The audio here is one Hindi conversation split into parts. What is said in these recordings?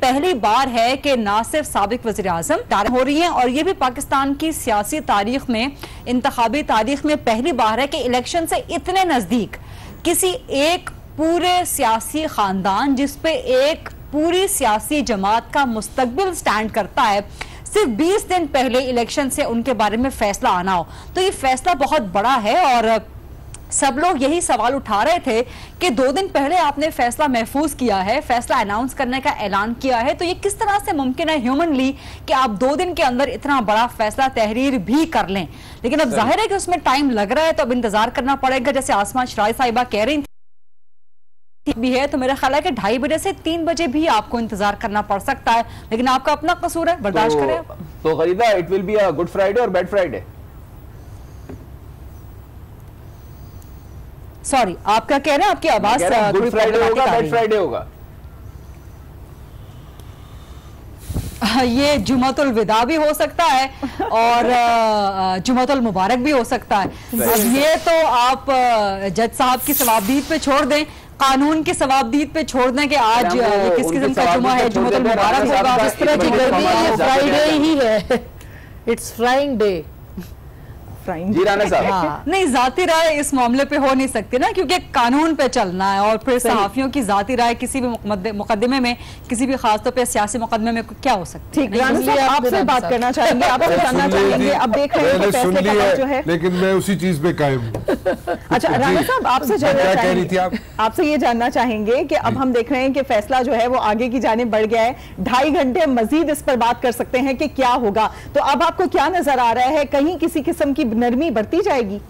पहली बार है कि ना सिर्फ साबिक वज़ीर आज़म हो रही हैं और ये भी पाकिस्तान की सियासी तारीख में, इंतखाबी तारीख में पहली बार है कि इलेक्शन से इतने नजदीक किसी एक पूरे सियासी खानदान जिस पे एक पूरी सियासी जमात का मुस्तकबिल स्टैंड करता है, सिर्फ 20 दिन पहले इलेक्शन से उनके बारे में फैसला आना हो, तो ये फैसला बहुत बड़ा है। और सब लोग यही सवाल उठा रहे थे कि 2 दिन पहले आपने फैसला महफूज किया है, फैसला अनाउंस करने का ऐलान किया है, तो ये किस तरह से मुमकिन है ह्यूमनली कि आप 2 दिन के अंदर इतना बड़ा फैसला तहरीर भी कर लें। लेकिन अब जाहिर है कि उसमें टाइम लग रहा है, तो अब इंतजार करना पड़ेगा। जैसे आसमा शराय साहिबा कह रही भी है, तो मेरा ख्याल है कि 2:30 बजे से 3 बजे भी आपको इंतजार करना पड़ सकता है, लेकिन आपका अपना कसूर है, बर्दाश्त करें। तो खरीदा, it will be a good Friday और बैड फ्राइडे। सॉरी, आपका कह रहे हैं, आपकी आवाज गुड फ्राइडे होगा, बैड फ्राइडे होगा। ये जुमातुल विदा भी हो सकता है और जुमातुल मुबारक भी हो सकता है। अब ये तो आप जज साहब की सवाबदीद पे छोड़ दें, कानून की सवाबदीद पे छोड़ दें कि आज किस किस्म का जुमा है, जुमातुल मुबारक होगा। इस तरह की गर्मी है, फ्राइडे ही है, इट्स फ्राइंग डे। जी राना साहब, नहीं, जाती राय इस मामले पे हो नहीं सकती ना, क्योंकि कानून पे चलना है और फिर सहाफियों की जाती राय किसी भी मुकदमे में, किसी भी खासतौर पे सियासी मुकदमे में क्या हो सकती है। ठीक, राना साहब आपसे बात करना चाहेंगे, आपसे जानना चाहेंगे, अब देख रहे हैं फैसले का वक्त जो है, लेकिन मैं उसी चीज पे कायम हूं। अच्छा राना साहब, आपसे जानना चाहेंगे, आपसे ये जानना चाहेंगे कि अब हम देख रहे हैं कि फैसला जो है वो आगे की जानिब बढ़ गया है, 2.5 घंटे मजीद इस पर बात कर सकते हैं कि क्या होगा, तो अब आपको क्या नजर आ रहा है, कहीं किसी किस्म की नरमी बढ़ती जाएगी?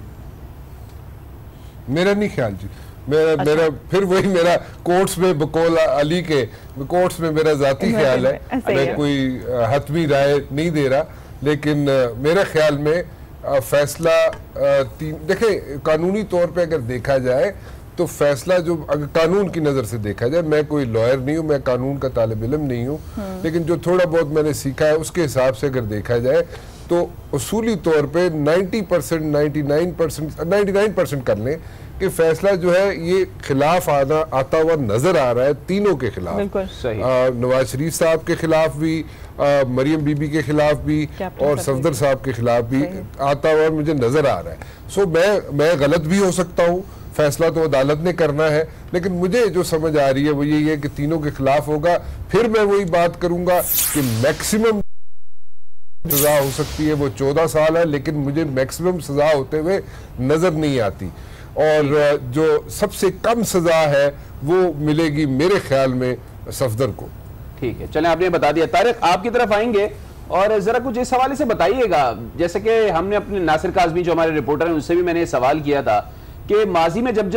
मेरा नहीं ख्याल जी, मेरा फिर वही मेरा कोर्ट्स में बकौल अली के कोर्ट्स में मेरा जाती ख्याल है, मैं कोई हतमी राय नहीं दे रहा, लेकिन मेरे ख्याल में फैसला देखें, कानूनी तौर पे अगर देखा जाए तो फैसला जो अगर कानून की नज़र से देखा जाए, मैं कोई लॉयर नहीं हूँ, मैं कानून का तालिब इल्म नहीं हूँ, लेकिन जो थोड़ा बहुत मैंने सीखा है उसके हिसाब से अगर देखा जाए तो उसूली तौर पे 90%, 99% कर लें कि फैसला जो है ये खिलाफ आता हुआ नजर आ रहा है, तीनों के खिलाफ, नवाज शरीफ साहब के खिलाफ भी, मरियम बीबी के खिलाफ भी और सफदर साहब के खिलाफ भी आता हुआ मुझे नजर आ रहा है। सो मैं गलत भी हो सकता हूँ, फैसला तो अदालत ने करना है, लेकिन मुझे जो समझ आ रही है वो यही है कि तीनों के खिलाफ होगा। फिर मैं वही बात करूंगा कि मैक्सिमम सजा हो सकती है वो 14 साल है, लेकिन मुझे मैक्सिमम सजा होते हुए नजर नहीं आती, और जो सबसे कम सजा है वो मिलेगी मेरे ख्याल में सफदर को। ठीक है, चलें, आपने बता दिया। तारिक, आपकी तरफ आएंगे और जरा कुछ इस हवाले से बताइएगा, जैसे कि हमने अपने नासिर काज़मी जो हमारे रिपोर्टर हैं उनसे भी मैंने सवाल किया था कि माजी में जब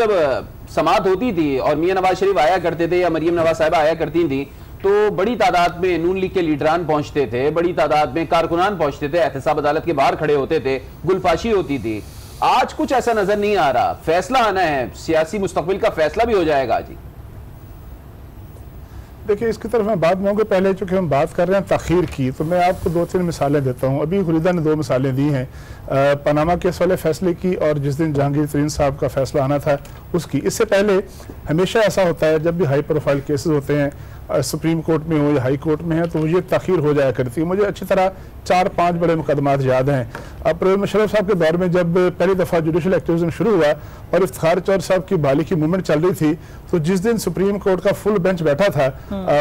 समाअत होती थी और मियां नवाज शरीफ आया करते थे या मरियम नवाज साहिबा आया करती थी, तो बड़ी तादाद में नून लीग के लीडरान पहुंचते थे, बड़ी तादाद में कारकुनान पहुंचते थे, एहतसाब अदालत के बाहर खड़े होते थे, गुलफाशी होती थी। आज कुछ ऐसा नजर नहीं आ रहा, फैसला आना है, सियासी मुस्तकबिल का फैसला भी हो जाएगा जी। देखिए, इसकी तरफ मैं बात मांगूंगा, पहले चूंकि हम बात कर रहे हैं तखीर की, तो मैं आपको 2-3 मिसालें देता हूं। अभी खुरीदा ने 2 मिसालें दी हैं, पनामा केस वाले फैसले की और जिस दिन जहांगीर तरीन साहब का फैसला आना था उसकी। इससे पहले हमेशा ऐसा होता है जब भी हाई प्रोफाइल केसेस होते हैं, सुप्रीम कोर्ट में हो या हाई कोर्ट में है, तो ये तखीर हो जाया करती है। मुझे अच्छी तरह 4-5 बड़े मुकदमात याद हैं। अब परवेज़ मुशर्रफ साहब के दौर में जब पहली दफ़ा जुडिशल एक्टिविज्म शुरू हुआ और इफ्तिखार चौधरी साहब की बहाली की मूवमेंट चल रही थी, तो जिस दिन सुप्रीम कोर्ट का फुल बेंच बैठा था,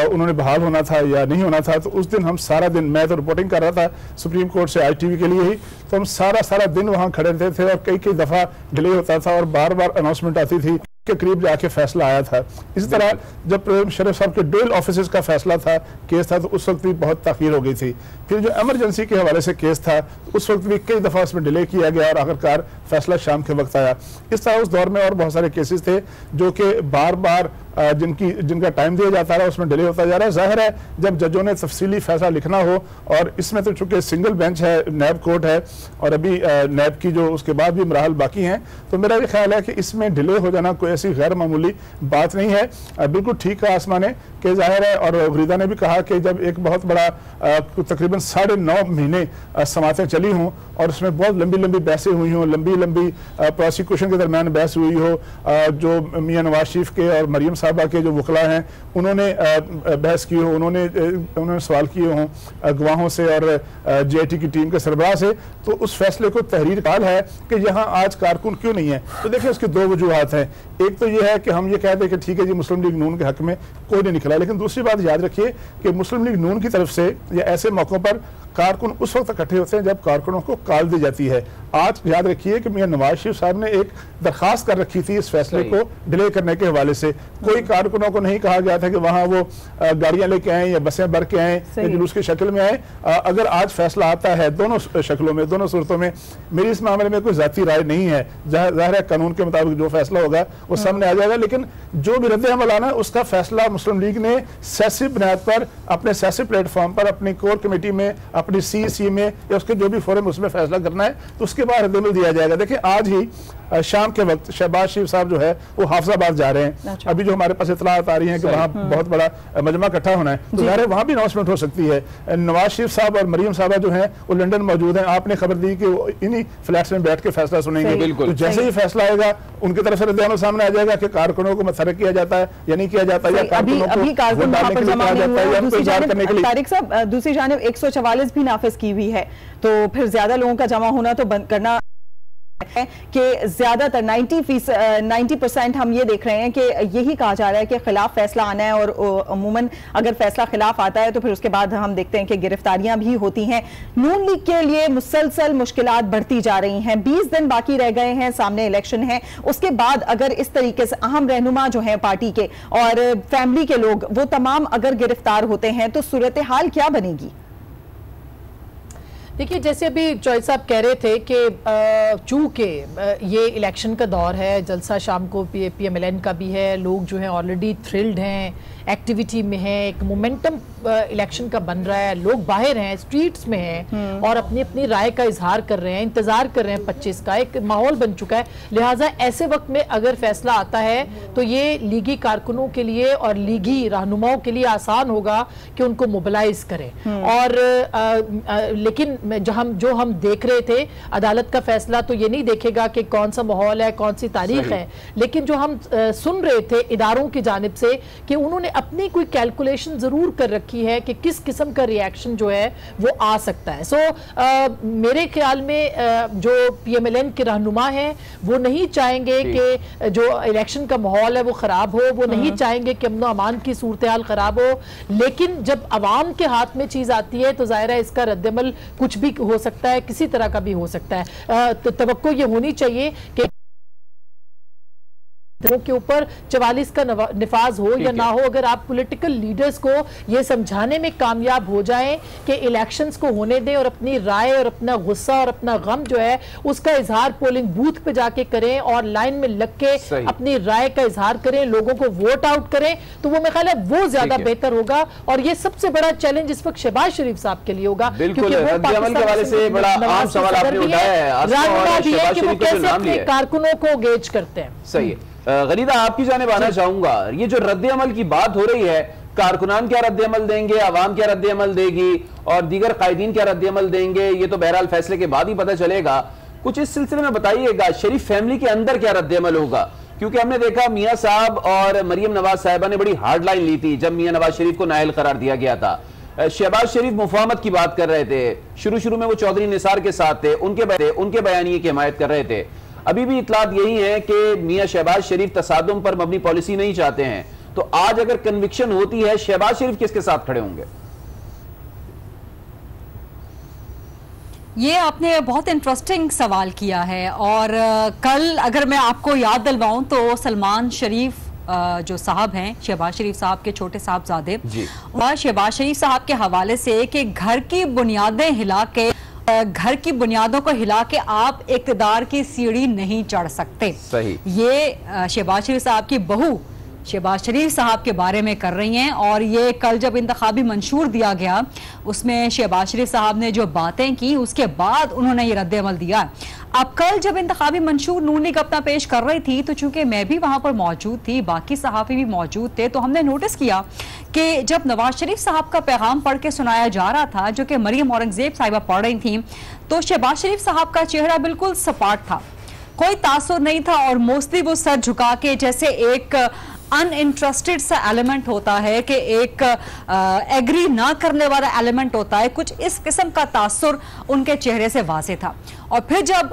उन्होंने बहाल होना था या नहीं होना था, तो उस दिन हम सारा दिन, मैं तो रिपोर्टिंग कर रहा था सुप्रीम कोर्ट से ITV के लिए ही, तो हम सारा दिन वहाँ खड़े रहते थे और कई दफ़ा डिले होता था और बार बार अनाउंसमेंट आती थी के करीब जाके फैसला आया था। इसी तरह जब शरीफ साहब के डुअल ऑफिसर्स का फैसला था, केस था, तो उस वक्त भी बहुत ताखीर हो गई थी। फिर जो एमरजेंसी के हवाले से केस था, तो उस वक्त भी कई दफ़ा उसमें डिले किया गया और आखिरकार फैसला शाम के वक्त आया। इस तरह उस दौर में और बहुत सारे केसेस थे जो कि बार बार जिनका टाइम दिया जाता रहा, उसमें डिले होता जा रहा है। जाहिर है जब जजों ने तफसीली फैसला लिखना हो, और इसमें तो चूंकि सिंगल बेंच है, नैब कोर्ट है और अभी नैब की जो उसके बाद भी मराहल बाकी हैं, तो मेरा ये ख्याल है कि इसमें डिले हो जाना कोई ऐसी गैर मामूली बात नहीं है। बिल्कुल ठीक कहा आसमा ने कि जाहिर है, और गुरीदा ने भी कहा कि जब एक बहुत बड़ा तकरीबन 9.5 महीने समातें चली हों और उसमें बहुत लंबी लंबी बहसें हुई हों, लंबी लंबी प्रोसिक्यूशन के दरमियान बहस हुई हो, जो मियां नवाज शरीफ के और मरियम साहबा के जो वकला हैं उन्होंने बहस की हो, उन्होंने सवाल किए हों गवाहों से और JIT की टीम के सरबराह से, तो उस फैसले को तहरीर काल है कि यहाँ आज कारकुन क्यों नहीं है। तो देखिए उसकी दो वजूहत हैं। एक तो ये है कि हम ये कहते हैं कि ठीक है जी मुस्लिम लीग नून के हक में कोई नहीं निकला, लेकिन दूसरी बात याद रखिए कि मुस्लिम लीग नून की तरफ से या ऐसे मौकों पर कारकुन उस वक्त इकट्ठे होते हैं जब कारकुनों को कॉल दी जाती है। आज याद रखिए कि मियां नवाज शरीफ साहब ने एक दरखास्त कर रखी थी इस फैसले को डिले करने के हवाले से। कोई कारकुनों को नहीं कहा गया था कि वहां वो गाड़ियां लेके आए या बसें भर के आए या जुलूस की शक्ल में आए। अगर आज फैसला आता है दोनों शक्लों में, दोनों सूरतों में, मेरी इस मामले में कोई जाती राय नहीं है। जाहिर है कानून के मुताबिक जो फैसला होगा वो सामने आ जाएगा, लेकिन जो भी रद्द अमल आना उसका फैसला मुस्लिम लीग ने सियासी बुनियाद पर अपने सियासी प्लेटफॉर्म पर अपनी कोर कमेटी में, अपनी CEC में या उसके जो भी फोरम उसमें फैसला करना है, तो उसके बाद रद्द अमल दिया जाएगा। देखिए आज ही शाम के वक्त शहबाज शरीफ साहब जो है वो हाफिजाबाद जा रहे हैं। अच्छा। अभी जो हमारे पास इतलात आ रही है कि वहाँ बहुत बड़ा मजमा इकट्ठा होना है, तो ज़ाहिर है वहाँ भी अनाउंसमेंट हो सकती है। नवाज शरीफ साहब और मरियम साहबा जो हैं वो लंदन मौजूद हैं। आपने खबर दी कि वो इन्हीं फ्लैट्स में बैठ के फैसला सुनेंगे। तो जैसे ही फैसला आएगा उनकी तरफ से रद्द सामने आ जाएगा कि कारकुनों को मुतहर्रिक किया जाता है या नहीं किया जाता, या कारकुनों को वोट डालने के लिए कहा जाता है या उनको इजहार करने के लिए। तारिक साहब, दूसरी जानिब 144 भी नाफिज की हुई है, तो फिर ज्यादा लोगों का जमा होना तो बंद करना है कि ज्यादातर 90% हम ये देख रहे हैं कि यही कहा जा रहा है कि खिलाफ फैसला आना है, और अमूमन अगर फैसला खिलाफ आता है तो फिर उसके बाद हम देखते हैं कि गिरफ्तारियां भी होती हैं। नून लीग के लिए मुसलसल मुश्किलात बढ़ती जा रही हैं। 20 दिन बाकी रह गए हैं, सामने इलेक्शन है। उसके बाद अगर इस तरीके से अहम रहनुमा जो है पार्टी के और फैमिली के लोग वो तमाम अगर गिरफ्तार होते हैं तो सूरत हाल क्या बनेगी? देखिए, जैसे अभी चौधरी साहब कह रहे थे कि चूंकि ये इलेक्शन का दौर है, जलसा शाम को PMLN का भी है, लोग जो हैं ऑलरेडी थ्रिल्ड हैं, एक्टिविटी में है, एक मोमेंटम इलेक्शन का बन रहा है, लोग बाहर हैं, स्ट्रीट्स में हैं और अपनी अपनी राय का इजहार कर रहे हैं, इंतजार कर रहे हैं 25 का, एक माहौल बन चुका है। लिहाजा ऐसे वक्त में अगर फैसला आता है तो ये लीगी कारकुनों के लिए और लीगी रहनुमाओं के लिए आसान होगा कि उनको मोबिलाइज करें। और लेकिन जो हम देख रहे थे, अदालत का फैसला तो ये नहीं देखेगा कि कौन सा माहौल है, कौन सी तारीख है, लेकिन जो हम सुन रहे थे इदारों की जानिब से कि उन्होंने अपनी कोई कैलकुलेशन जरूर कर रखी है कि किस किस्म का रिएक्शन जो है वो आ सकता है। मेरे ख्याल में जो PMLN के रहनुमा हैं वो नहीं चाहेंगे कि जो इलेक्शन का माहौल है वो खराब हो, वो नहीं चाहेंगे कि अमन अमान की सूरत हाल खराब हो, लेकिन जब अवाम के हाथ में चीज आती है तो जाहिर है इसका रद्दमल कुछ भी हो सकता है, किसी तरह का भी हो सकता है। तो तवक्को ये होनी चाहिए कि के ऊपर 44 का निफाज हो या ना हो, अगर आप पॉलिटिकल लीडर्स को ये समझाने में कामयाब हो जाएं कि इलेक्शंस को होने दें और अपनी राय और अपना गुस्सा और अपना गम जो है उसका इजहार पोलिंग बूथ पे जाके करें और लाइन में लग के अपनी राय का इजहार करें, लोगों को वोट आउट करें, तो वो मेरे ख्याल है वो ज्यादा बेहतर होगा। और ये सबसे बड़ा चैलेंज इस वक्त शहबाज शरीफ साहब के लिए होगा, क्योंकि वो कैसे अपने कारकुनों को गेज करते हैं। सही है। गनीदा, आपकी जानिब आना चाहूंगा। ये जो रद्द अमल की बात हो रही है, कारकुनान क्या रद्द अमल देंगे, आवाम क्या रद्द अमल देगी और दीगर कायदीन क्या रद्द अमल देंगे, ये तो बहरहाल फैसले के बाद ही पता चलेगा। कुछ इस सिलसिले में बताइएगा, शरीफ फैमिली के अंदर क्या रद्द अमल होगा? क्योंकि हमने देखा मियां साहब और मरियम नवाज साहिबा ने बड़ी हार्ड लाइन ली थी जब मियां नवाज शरीफ को नाअहल करार दिया गया था। शहबाज शरीफ मुफाहमत की बात कर रहे थे, शुरू में वो चौधरी निसार के साथ थे, उनके बयानिए की हिमायत कर रहे थे। अभी भी इतलात यही है कि मियां शहबाज शरीफ तसादुम पर मबनी पॉलिसी नहीं चाहते हैं। तो आज अगर कन्विक्शन होती है, शहबाज शरीफ किसके साथ खड़े होंगे? ये आपने बहुत इंटरेस्टिंग सवाल किया है। और कल अगर मैं आपको याद दिलवाऊं तो सलमान शरीफ जो साहब हैं, शहबाज शरीफ साहब के छोटे साहबजादे, और शहबाज शरीफ साहब के हवाले से कि घर की बुनियादें हिला के, घर की बुनियादों को हिला के आप इक़्तिदार की सीढ़ी नहीं चढ़ सकते। सही। ये शहबाज शरीफ साहब की बहू शहबाज शरीफ साहब के बारे में कर रही हैं। और ये कल जब इंतखाबी मंशूर दिया गया उसमें शहबाज शरीफ साहब ने जो बातें की उसके बाद उन्होंने ये रद्द-ए-अमल दिया। अब कल जब इंतखाबी मंशूर नून लीग अपना पेश कर रही थी तो चूंकि मैं भी वहां पर मौजूद थी, बाकी सहाफ़ी भी मौजूद थे, तो हमने नोटिस किया कि जब नवाज शरीफ साहब का पैगाम पढ़ के सुनाया जा रहा था जो कि मरियम औरंगजेब साहिबा पढ़ रही थी, तो शहबाज शरीफ साहब का चेहरा बिल्कुल सपाट था, कोई तासुर नहीं था और मोस्टली वो सर झुका के जैसे एक अनइंटरेस्टेड सा एलिमेंट होता है कि एक एग्री ना करने वाला एलिमेंट होता है, कुछ इस किस्म का तासुर उनके चेहरे से वाज़े था। और फिर जब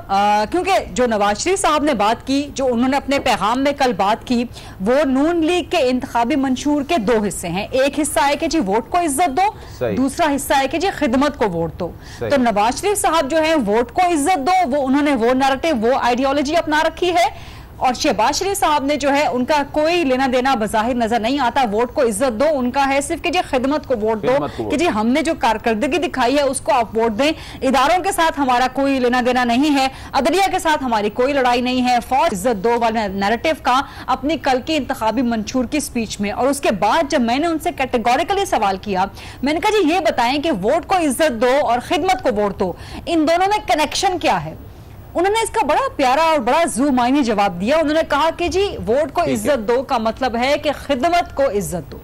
क्योंकि जो नवाज शरीफ साहब ने बात की, जो उन्होंने अपने पैगाम में कल बात की, वो नून लीग के इंतखाबी मंशूर के दो हिस्से हैं। एक हिस्सा है कि जी वोट को इज्जत दो, दूसरा हिस्सा है कि जी खिदमत को वोट दो। तो नवाज शरीफ साहब जो है वोट को इज्जत दो, वो उन्होंने वो नैरेटिव, वो आइडियोलॉजी अपना रखी है। और शहबाज शरीफ साहब ने जो है उनका कोई लेना देना बज़ाहिर नजर नहीं आता, वोट को इज्जत दो उनका है सिर्फ कि जी खिदमत को वोट दो, कि जी हमने जो कारकर्दगी दिखाई है उसको आप वोट दें, इदारों के साथ हमारा कोई लेना देना नहीं है, अदलिया के साथ हमारी कोई लड़ाई नहीं है, फौज इज्जत दो वाले नैरेटिव का अपनी कल की इंतखाबी मंशूर की स्पीच में। और उसके बाद जब मैंने उनसे कैटेगोरिकली सवाल किया, मैंने कहा जी ये बताएं कि वोट को इज्जत दो और खिदमत को वोट दो, इन दोनों में कनेक्शन क्या है? उन्होंने इसका बड़ा प्यारा और बड़ा ज़ू-मायनी जवाब दिया। उन्होंने कहा कि जी वोट को इज्जत दो का मतलब है कि खिदमत को इज्जत दो,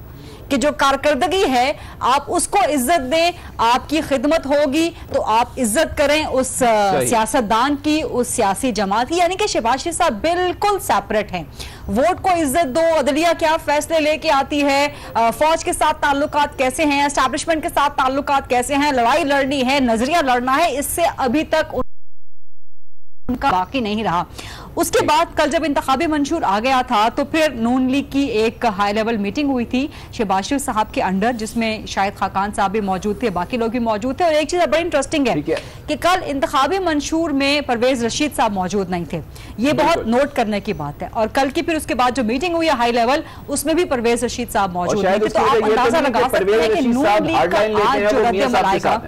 कि जो कारकर्दगी है आप उसको इज्जत दें, आपकी खिदमत होगी तो आप इज्जत करें उस सियासतदान की, उस सियासी जमात की। यानी कि शहबाज शरीफ साहब बिल्कुल सेपरेट हैं। वोट को इज्जत दो, अदलिया क्या फैसले लेके आती है, फौज के साथ ताल्लुकात कैसे हैं, एस्टैब्लिशमेंट के साथ ताल्लुकात कैसे हैं, लड़ाई लड़नी है, नजरिया लड़ना है, इससे अभी तक उनका बाकी नहीं रहा। उसके बाद कल जब इंतखाबी मंशूर आ गया था तो फिर नून लीग की एक हाई लेवल मीटिंग हुई थी शहबाज शरीफ साहब के अंडर, जिसमें शाहिद खाकान साहब भी मौजूद थे, बाकी लोग भी मौजूद थे। और एक चीज बड़ी इंटरेस्टिंग है कि कल इंतखाबी मंशूर में परवेज रशीद साहब मौजूद नहीं थे, ये बहुत नोट करने की बात है। और कल की फिर उसके बाद जो मीटिंग हुई है हाई लेवल, उसमें भी परवेज रशीद साहब मौजूद नहीं थे। तो आप अंदाजा लगा सकते हैं कि नून लीग का आज जो रद्द-ए-अमल आएगा,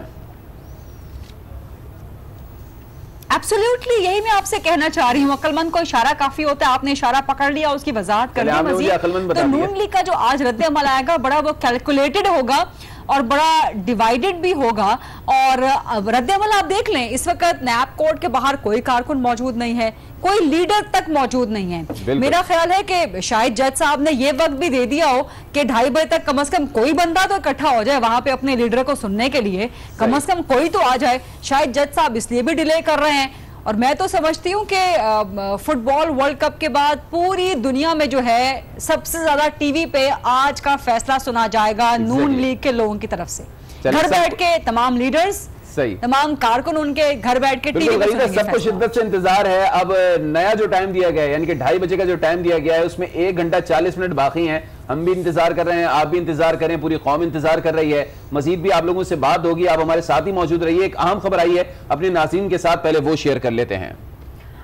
एब्सोल्युटली यही मैं आपसे कहना चाह रही हूँ। अक्लमंद को इशारा काफी होता है, आपने इशारा पकड़ लिया, उसकी वजाहत कर दी मजीद। तो नून लीग का जो आज रद्द-ए-अमल आएगा बड़ा वो कैलकुलेटेड होगा और बड़ा डिवाइडेड भी होगा। और रद्द-ए-अमल आप देख लें, इस वक्त नैब कोर्ट के बाहर कोई कारकुन मौजूद नहीं है, कोई लीडर तक मौजूद नहीं है। मेरा ख्याल है कि शायद जज साहब ने यह वक्त भी दे दिया हो कि 2:30 बजे तक कम से कम कोई बंदा तो इकट्ठा हो जाए वहां पे अपने लीडर को सुनने के लिए, कम से कम कोई तो आ जाए। शायद जज साहब इसलिए भी डिले कर रहे हैं। और मैं तो समझती हूँ कि फुटबॉल वर्ल्ड कप के बाद पूरी दुनिया में जो है सबसे ज्यादा टीवी पे आज का फैसला सुना जाएगा नून लीग के लोगों की तरफ से। घर बैठ के तमाम लीडर्स, तमाम कारकुन उनके घर बैठ के टीवी पे सुनेंगे। सबको शिद्दत से इंतजार है। अब नया जो टाइम दिया गया है यानी कि 2:30 बजे का जो टाइम दिया गया है उसमें 1 घंटा 40 मिनट बाकी हैं। हम भी इंतजार कर रहे हैं, आप भी इंतजार करें, पूरी कौम इंतजार कर रही है। मजीद भी आप लोगों से बात होगी, आप हमारे साथ ही मौजूद रहिए। एक अहम खबर आई है अपने नाज़रीन के साथ, पहले वो शेयर कर लेते हैं।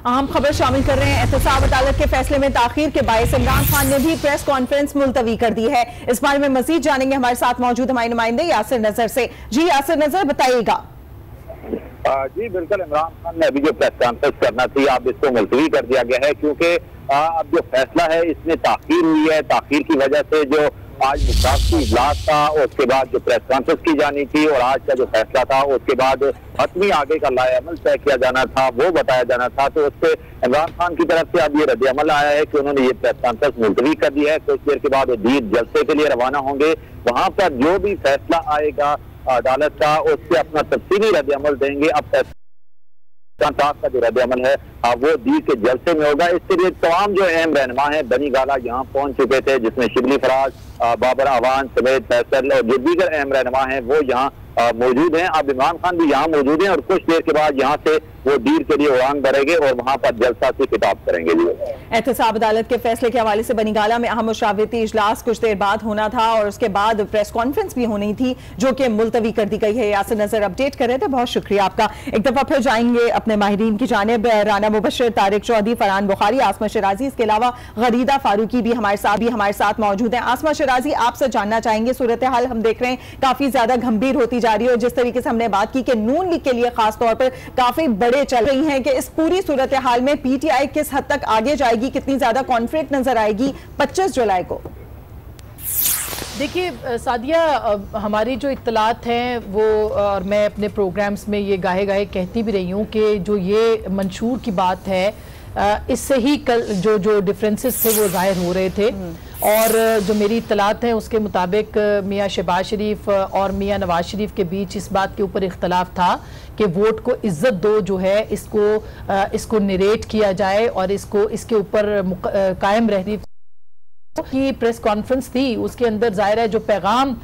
अहम खबर शामिल कर रहे हैं। एहतसाब अदालत के फैसले में ताखीर के बायस इमरान खान ने भी प्रेस कॉन्फ्रेंस मुलतवी कर दी है। इस बारे में मजीद जानेंगे हमारे साथ मौजूद हमारे नुमाइंदे यासिर नजर से। जी यासिर नजर, बताइएगा। जी बिल्कुल, इमरान खान ने अभी जो प्रेस कॉन्फ्रेंस करना थी अब इसको मुलतवी कर दिया गया है, क्योंकि अब जो फैसला है इसमें ताखीर हुई है। ताखीर की वजह से जो आज मुशावरती इजलास था, उसके बाद जो प्रेस कॉन्फ्रेंस की जानी थी और आज का जो फैसला था, उसके बाद हतमी आगे का लाएअमल तय किया जाना था, वो बताया जाना था। तो उससे इमरान खान की तरफ से अब ये रद्द-ए-अमल आया है कि उन्होंने ये प्रेस कॉन्फ्रेंस मुलतवी कर दी है। कुछ देर के बाद वो दीद जलसे के लिए रवाना होंगे। वहां पर जो भी फैसला आएगा अदालत का, उससे अपना तफसीली रद्द-ए-अमल देंगे। अब का जो रद्द-ए-अमल है वो दी के जलसे में होगा। इसके लिए तमाम जो अहम रहनुमा है बनी गाला यहाँ पहुंच चुके थे, जिसमें शिबली फराज, बाबर अवान, समेत फैसल और जो दीगर अहम रहनुमा है वो यहाँ मौजूद हैं। अब इमरान खान भी यहाँ मौजूद हैं और कुछ देर के बाद यहाँ से वो डील के लिए उड़ान भरेंगे और वहां पर जलसा से खिताब करेंगे। एहतसाब अदालत के फैसले के हवाले से बनीगाला में अहम मुशावरती इजलास कुछ देर बाद होना था और उसके बाद प्रेस कॉन्फ्रेंस भी होनी थी, जो कि मुलतवी कर दी गई है। यासिर नजर अपडेट कर रहे थे, बहुत शुक्रिया आपका। एक दफा फिर जाएंगे अपने माहिरीन की जानिब। राना मुबशर, तारिक चौधरी, फरहान बुखारी, आसमा शराजी, इसके अलावा गरीदा फारूकी भी हमारे साथ मौजूद हैं। आसमा शराजी, आपसे जानना चाहेंगे, सूरत हाल हम देख रहे हैं काफी ज्यादा गंभीर होती जा रही है और जिस तरीके से हमने बात की कि नून लीग के लिए खास तौर पर काफी खबरें चल रही हैं कि इस पूरी सूरत हाल में पीटीआई किस हद तक आगे जाएगी, कितनी ज्यादा कॉन्फ्लिक्ट नजर आएगी 25 जुलाई को? देखिए सादिया, हमारी जो इत्तलात हैं वो, और मैं अपने प्रोग्राम्स में ये गाहे गाहे कहती भी रही हूँ कि जो ये मंशूर की बात है, इससे ही कल जो डिफरेंसेस थे वो जाहिर हो रहे थे। और जो मेरी इत्तलात हैं उसके मुताबिक मियाँ शहबाज शरीफ और मियाँ नवाज शरीफ के बीच इस बात के ऊपर इख्तलाफ था कि वोट को इज्जत दो जो है इसको निरेट किया जाए और इसके ऊपर कायम रहने की प्रेस कॉन्फ्रेंस थी। उसके अंदर जाहिर है जो पैगाम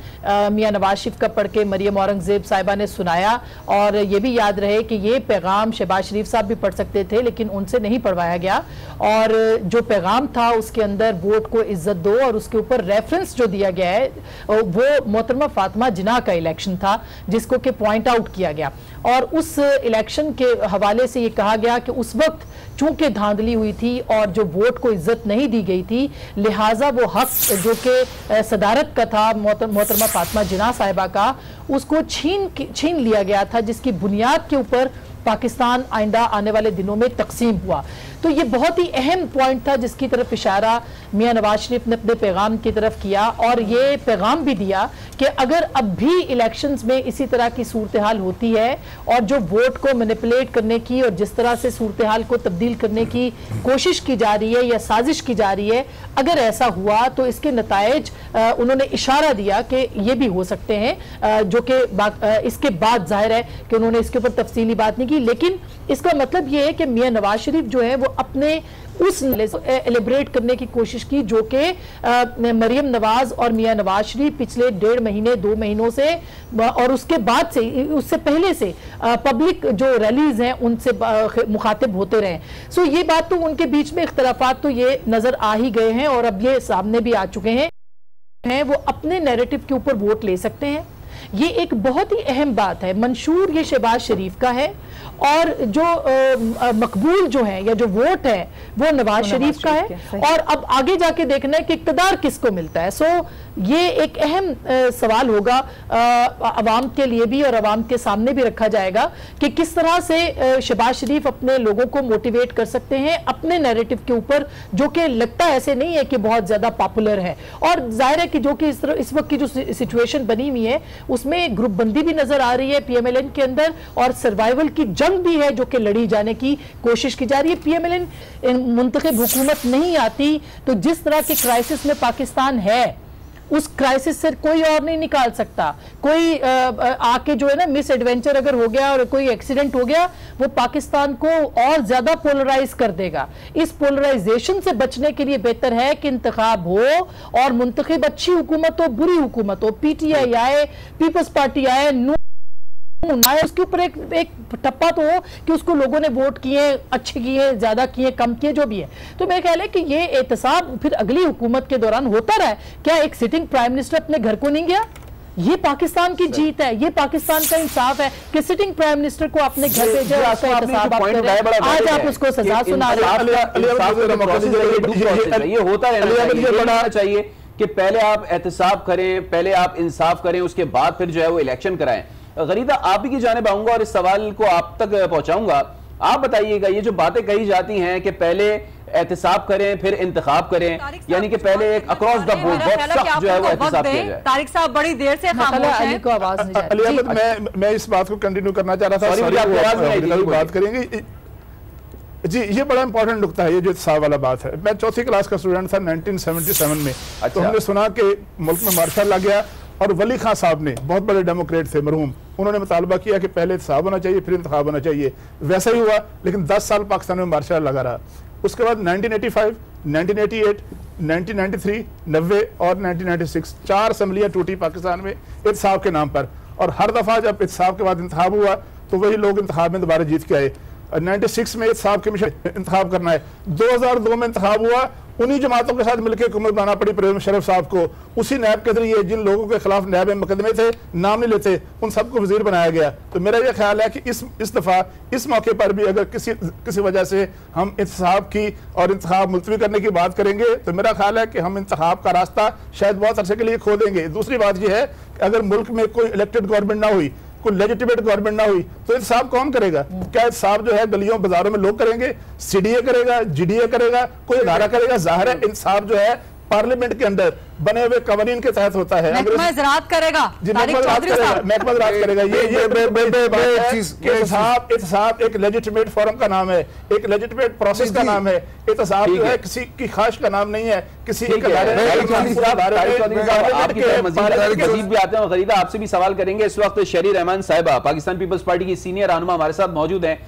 मियां नवाज शरीफ का पढ़ के मरियम औरंगजेब साहिबा ने सुनाया, और ये भी याद रहे कि ये पैगाम शहबाज शरीफ साहब भी पढ़ सकते थे लेकिन उनसे नहीं पढ़वाया गया, और जो पैगाम था उसके अंदर वोट को इज्जत दो, और उसके ऊपर रेफरेंस जो दिया गया है वो मोहतरमा फातिमा जिन्ना का इलेक्शन था जिसको कि पॉइंट आउट किया गया। और उस इलेक्शन के हवाले से ये कहा गया कि उस वक्त चूंकि धांधली हुई थी और जो वोट को इज्जत नहीं दी गई थी, लिहाजा वो हक जो कि सदारत का था मोहतरमा फातिमा जिन्ना साहिबा का, उसको छीन लिया गया था, जिसकी बुनियाद के ऊपर पाकिस्तान आइंदा आने वाले दिनों में तकसीम हुआ। तो ये बहुत ही अहम पॉइंट था जिसकी तरफ इशारा मियां नवाज शरीफ ने अपने पैगाम की तरफ किया, और ये पैगाम भी दिया कि अगर अब भी इलेक्शंस में इसी तरह की सूरत हाल होती है और जो वोट को मैनिपुलेट करने की और जिस तरह से सूरत हाल को तब्दील करने की कोशिश की जा रही है या साजिश की जा रही है, अगर ऐसा हुआ तो इसके नतायज उन्होंने इशारा दिया कि ये भी हो सकते हैं, जो कि इसके बाद जाहिर है कि उन्होंने इसके ऊपर तफसीली बात नहीं की। लेकिन इसका मतलब ये है कि मियां नवाज शरीफ जो है वो अपने उस एलिब्रेट करने की कोशिश की जो कि मरियम नवाज और मियां नवाज शरीफ पिछले 1.5 महीने 2 महीनों से और उसके बाद से, उससे पहले से पब्लिक जो रैलीज हैं उनसे मुखातिब होते रहे। सो ये बात तो उनके बीच में इख्तलाफात तो ये नजर आ ही गए हैं और अब ये सामने भी आ चुके हैं। वो अपने नैरेटिव के ऊपर वोट ले सकते हैं, ये एक बहुत ही अहम बात है। मंशूर ये शहबाज शरीफ का है और जो मकबूल जो है या जो वोट है वो नवाज शरीफ का है, और अब आगे जाके देखना है कि इक़्तिदार किसको मिलता है। सो ये एक अहम सवाल होगा अवाम के लिए भी और अवाम के सामने भी रखा जाएगा कि किस तरह से शहबाज शरीफ अपने लोगों को मोटिवेट कर सकते हैं अपने नैरेटिव के ऊपर, जो कि लगता ऐसे नहीं है कि बहुत ज्यादा पॉपुलर है। और जाहिर है कि जो कि इस वक्त की जो सिचुएशन बनी हुई है उसमें ग्रुप बंदी भी नजर आ रही है PMLN के अंदर, और सर्वाइवल की जंग भी है जो कि लड़ी जाने की कोशिश की जा रही है। PMLN मुंतखब हुकूमत नहीं आती तो जिस तरह के क्राइसिस में पाकिस्तान है उस क्राइसिस से कोई और नहीं निकाल सकता। कोई आके जो है ना मिस एडवेंचर अगर हो गया और कोई एक्सीडेंट हो गया, वो पाकिस्तान को और ज्यादा पोलराइज कर देगा। इस पोलराइजेशन से बचने के लिए बेहतर है कि इंतखाब हो और मुंतखब अच्छी हुकूमत हो बुरी हुकूमत हो, PTI आए, पीपल्स पार्टी आए, उसके ऊपर एक टप्पा तो हो कि उसको लोगों ने वोट किए, अच्छे किए, ज्यादा किए, कम किए, जो भी है। तो मेरा ख्याल है कि ये एहतसाब फिर अगली हुकूमत के दौरान होता रहा है। क्या एक सिटिंग प्राइम मिनिस्टर अपने घर को नहीं गया? ये पाकिस्तान की जीत है, ये पाकिस्तान का इंसाफ है कि सिटिंग प्राइम मिनिस्टर को अपने घर भेजा, उसका एहतसाब आप कर रहे हैं, आज आप उसको सजा सुना रहे हैं। ये होता रहना चाहिए कि पहले आप एहतसाब करें, पहले आप इंसाफ करें, उसके बाद फिर जो है वो इलेक्शन कराएं। गरीदा, आप ही की जानिब आऊंगा और इस सवाल को आप तक पहुंचाऊंगा। आप बताइएगा, ये जो बातें कही जाती हैं कि पहले एहतसाब करें फिर इंतखाब करें, यानी कि पहले एक अक्रॉस द बोर्ड बहुत सख्त जो है वो एहतसाब किया जाए। तारिक साहब बड़ी देर से खामोश हैं। को आवाज नहीं जा रही। मैं इस बात को कंटिन्यू करना चाह रहा था, बात करेंगे जी। ये बड़ा इंपॉर्टेंट नुकता है, ये जो एहतसाब वाला बात है। मैं 4th क्लास का स्टूडेंट था 1977 में। तो हमने सुना कि मुल्क में मार्शल आ गया और वली खां साहब ने, बहुत बड़े डेमोक्रेट थे मरहूम, उन्होंने मुतालबा किया कि पहले एहतसाब होना चाहिए फिर इंतखाब होना चाहिए। वैसा ही हुआ, लेकिन 10 साल पाकिस्तान में मार्शल लगा रहा। उसके बाद 1985, 1988, 1993, 90 और 1996 4 असम्बलियाँ टूटी पाकिस्तान में एहतसाब के नाम पर, और हर दफ़ा जब एहतसाब के बाद इंतखाब हुआ तो वही लोग इंतखाब में दोबारा जीत के आए। 96 में एहतसाब कमीशन इंतखाब करना है, 2002 में इंतखाब हुआ, उन्हीं जमातों के साथ मिलकर हुकूमत बनाना पड़ी परवेज मुशर्रफ साहब को। उसी नैब के जरिए जिन लोगों के खिलाफ नैब में मुकदमे थे, नाम नहीं लेते, उन सबको वजीर बनाया गया। तो मेरा यह ख्याल है कि इस दफ़ा इस मौके पर भी अगर किसी वजह से हम इंतखाब की और इंतखाब मुलतवी करने की बात करेंगे तो मेरा ख्याल है कि हम इंतखाब का रास्ता शायद बहुत अरसे के लिए खो देंगे। दूसरी बात यह है कि अगर मुल्क में कोई इलेक्टेड गवर्नमेंट ना हुई, कोई लेजिटिमेट गवर्नमेंट ना हुई तो इंसाफ कौन करेगा? क्या इंसाफ जो है गलियों बाजारों में लोग करेंगे? सीडीए करेगा, जीडीए करेगा, कोई अदारा करेगा? जाहिर है इंसाफ जो है पार्लियामेंट के अंदर बने हुए कवानीन के तहत होता है। महकमा ज़राअत करेगा, महकमा ज़राअत करेगा। ये एहतसाब एक लेजिटिमेट फोरम का नाम है, एक लेजिटिमेट प्रोसेस का नाम है। एहतसाब जो है किसी की ख्वाहिश का नाम नहीं है, किसी एक गरीदा आपसे भी सवाल करेंगे। इस वक्त शहरी रहमान साहिबा पाकिस्तान पीपल्स पार्टी की सीनियर रहनुमा हमारे साथ मौजूद हैं,